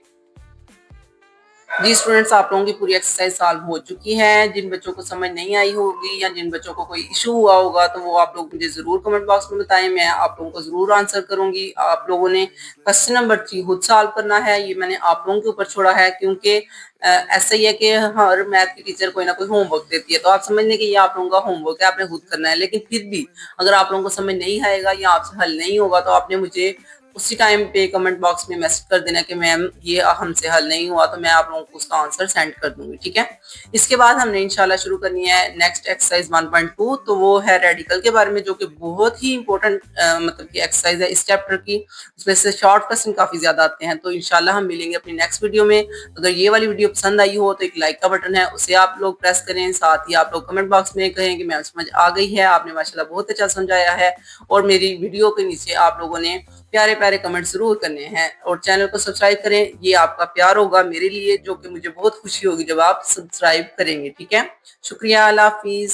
जी स्टूडेंट्स, आप लोगों की पूरी एक्सरसाइज सॉल्व हो चुकी है। जिन बच्चों को समझ नहीं आई होगी या जिन बच्चों को कोई इशू हुआ होगा तो वो आप लोग मुझे जरूर कमेंट बॉक्स में बताएं, मैं आप लोगों को जरूर आंसर करूंगी। आप लोगों ने क्वेश्चन नंबर 3 खुद सॉल्व करना है, ये मैंने आप लोगों के ऊपर छोड़ा है, क्योंकि ऐसा ही है कि हर मैथ की टीचर कोई ना कोई होमवर्क देती है, तो आप समझ लें कि ये आप लोगों का होमवर्क है, आपने खुद करना है। लेकिन फिर भी अगर आप लोगों को समझ नहीं आएगा या आपसे हल नहीं होगा तो आपने मुझे उसी टाइम पे कमेंट बॉक्स में मैसेज कर देना कि मैम ये हमसे हल नहीं हुआ, तो मैं आप लोगों को उसका आंसर सेंड कर दूंगी। ठीक है, इसके बाद हमने इंशाल्लाह शुरू करनी है नेक्स्ट एक्सरसाइज 1.2। तो वो है रेडिकल के बारे में, जो कि बहुत ही इंपॉर्टेंट मतलब की एक्सरसाइज है इस चैप्टर की। उसमें से शॉर्ट क्वेश्चन काफी ज्यादा आते हैं। तो इंशाल्लाह हम मिलेंगे अपनी नेक्स्ट वीडियो में। अगर ये वाली वीडियो पसंद आई हो तो एक लाइक का बटन है, उसे आप लोग प्रेस करें। साथ ही आप लोग कमेंट बॉक्स में कहें कि मैम समझ आ गई है, आपने माशाल्लाह बहुत अच्छा समझाया है। और मेरी वीडियो के नीचे आप लोगों ने प्यारे प्यारे कमेंट जरूर करने हैं और चैनल को सब्सक्राइब करें। ये आपका प्यार होगा मेरे लिए, जो कि मुझे बहुत खुशी होगी जब आप सब्सक्राइब करेंगे। ठीक है, शुक्रिया, अल्लाह हाफिज।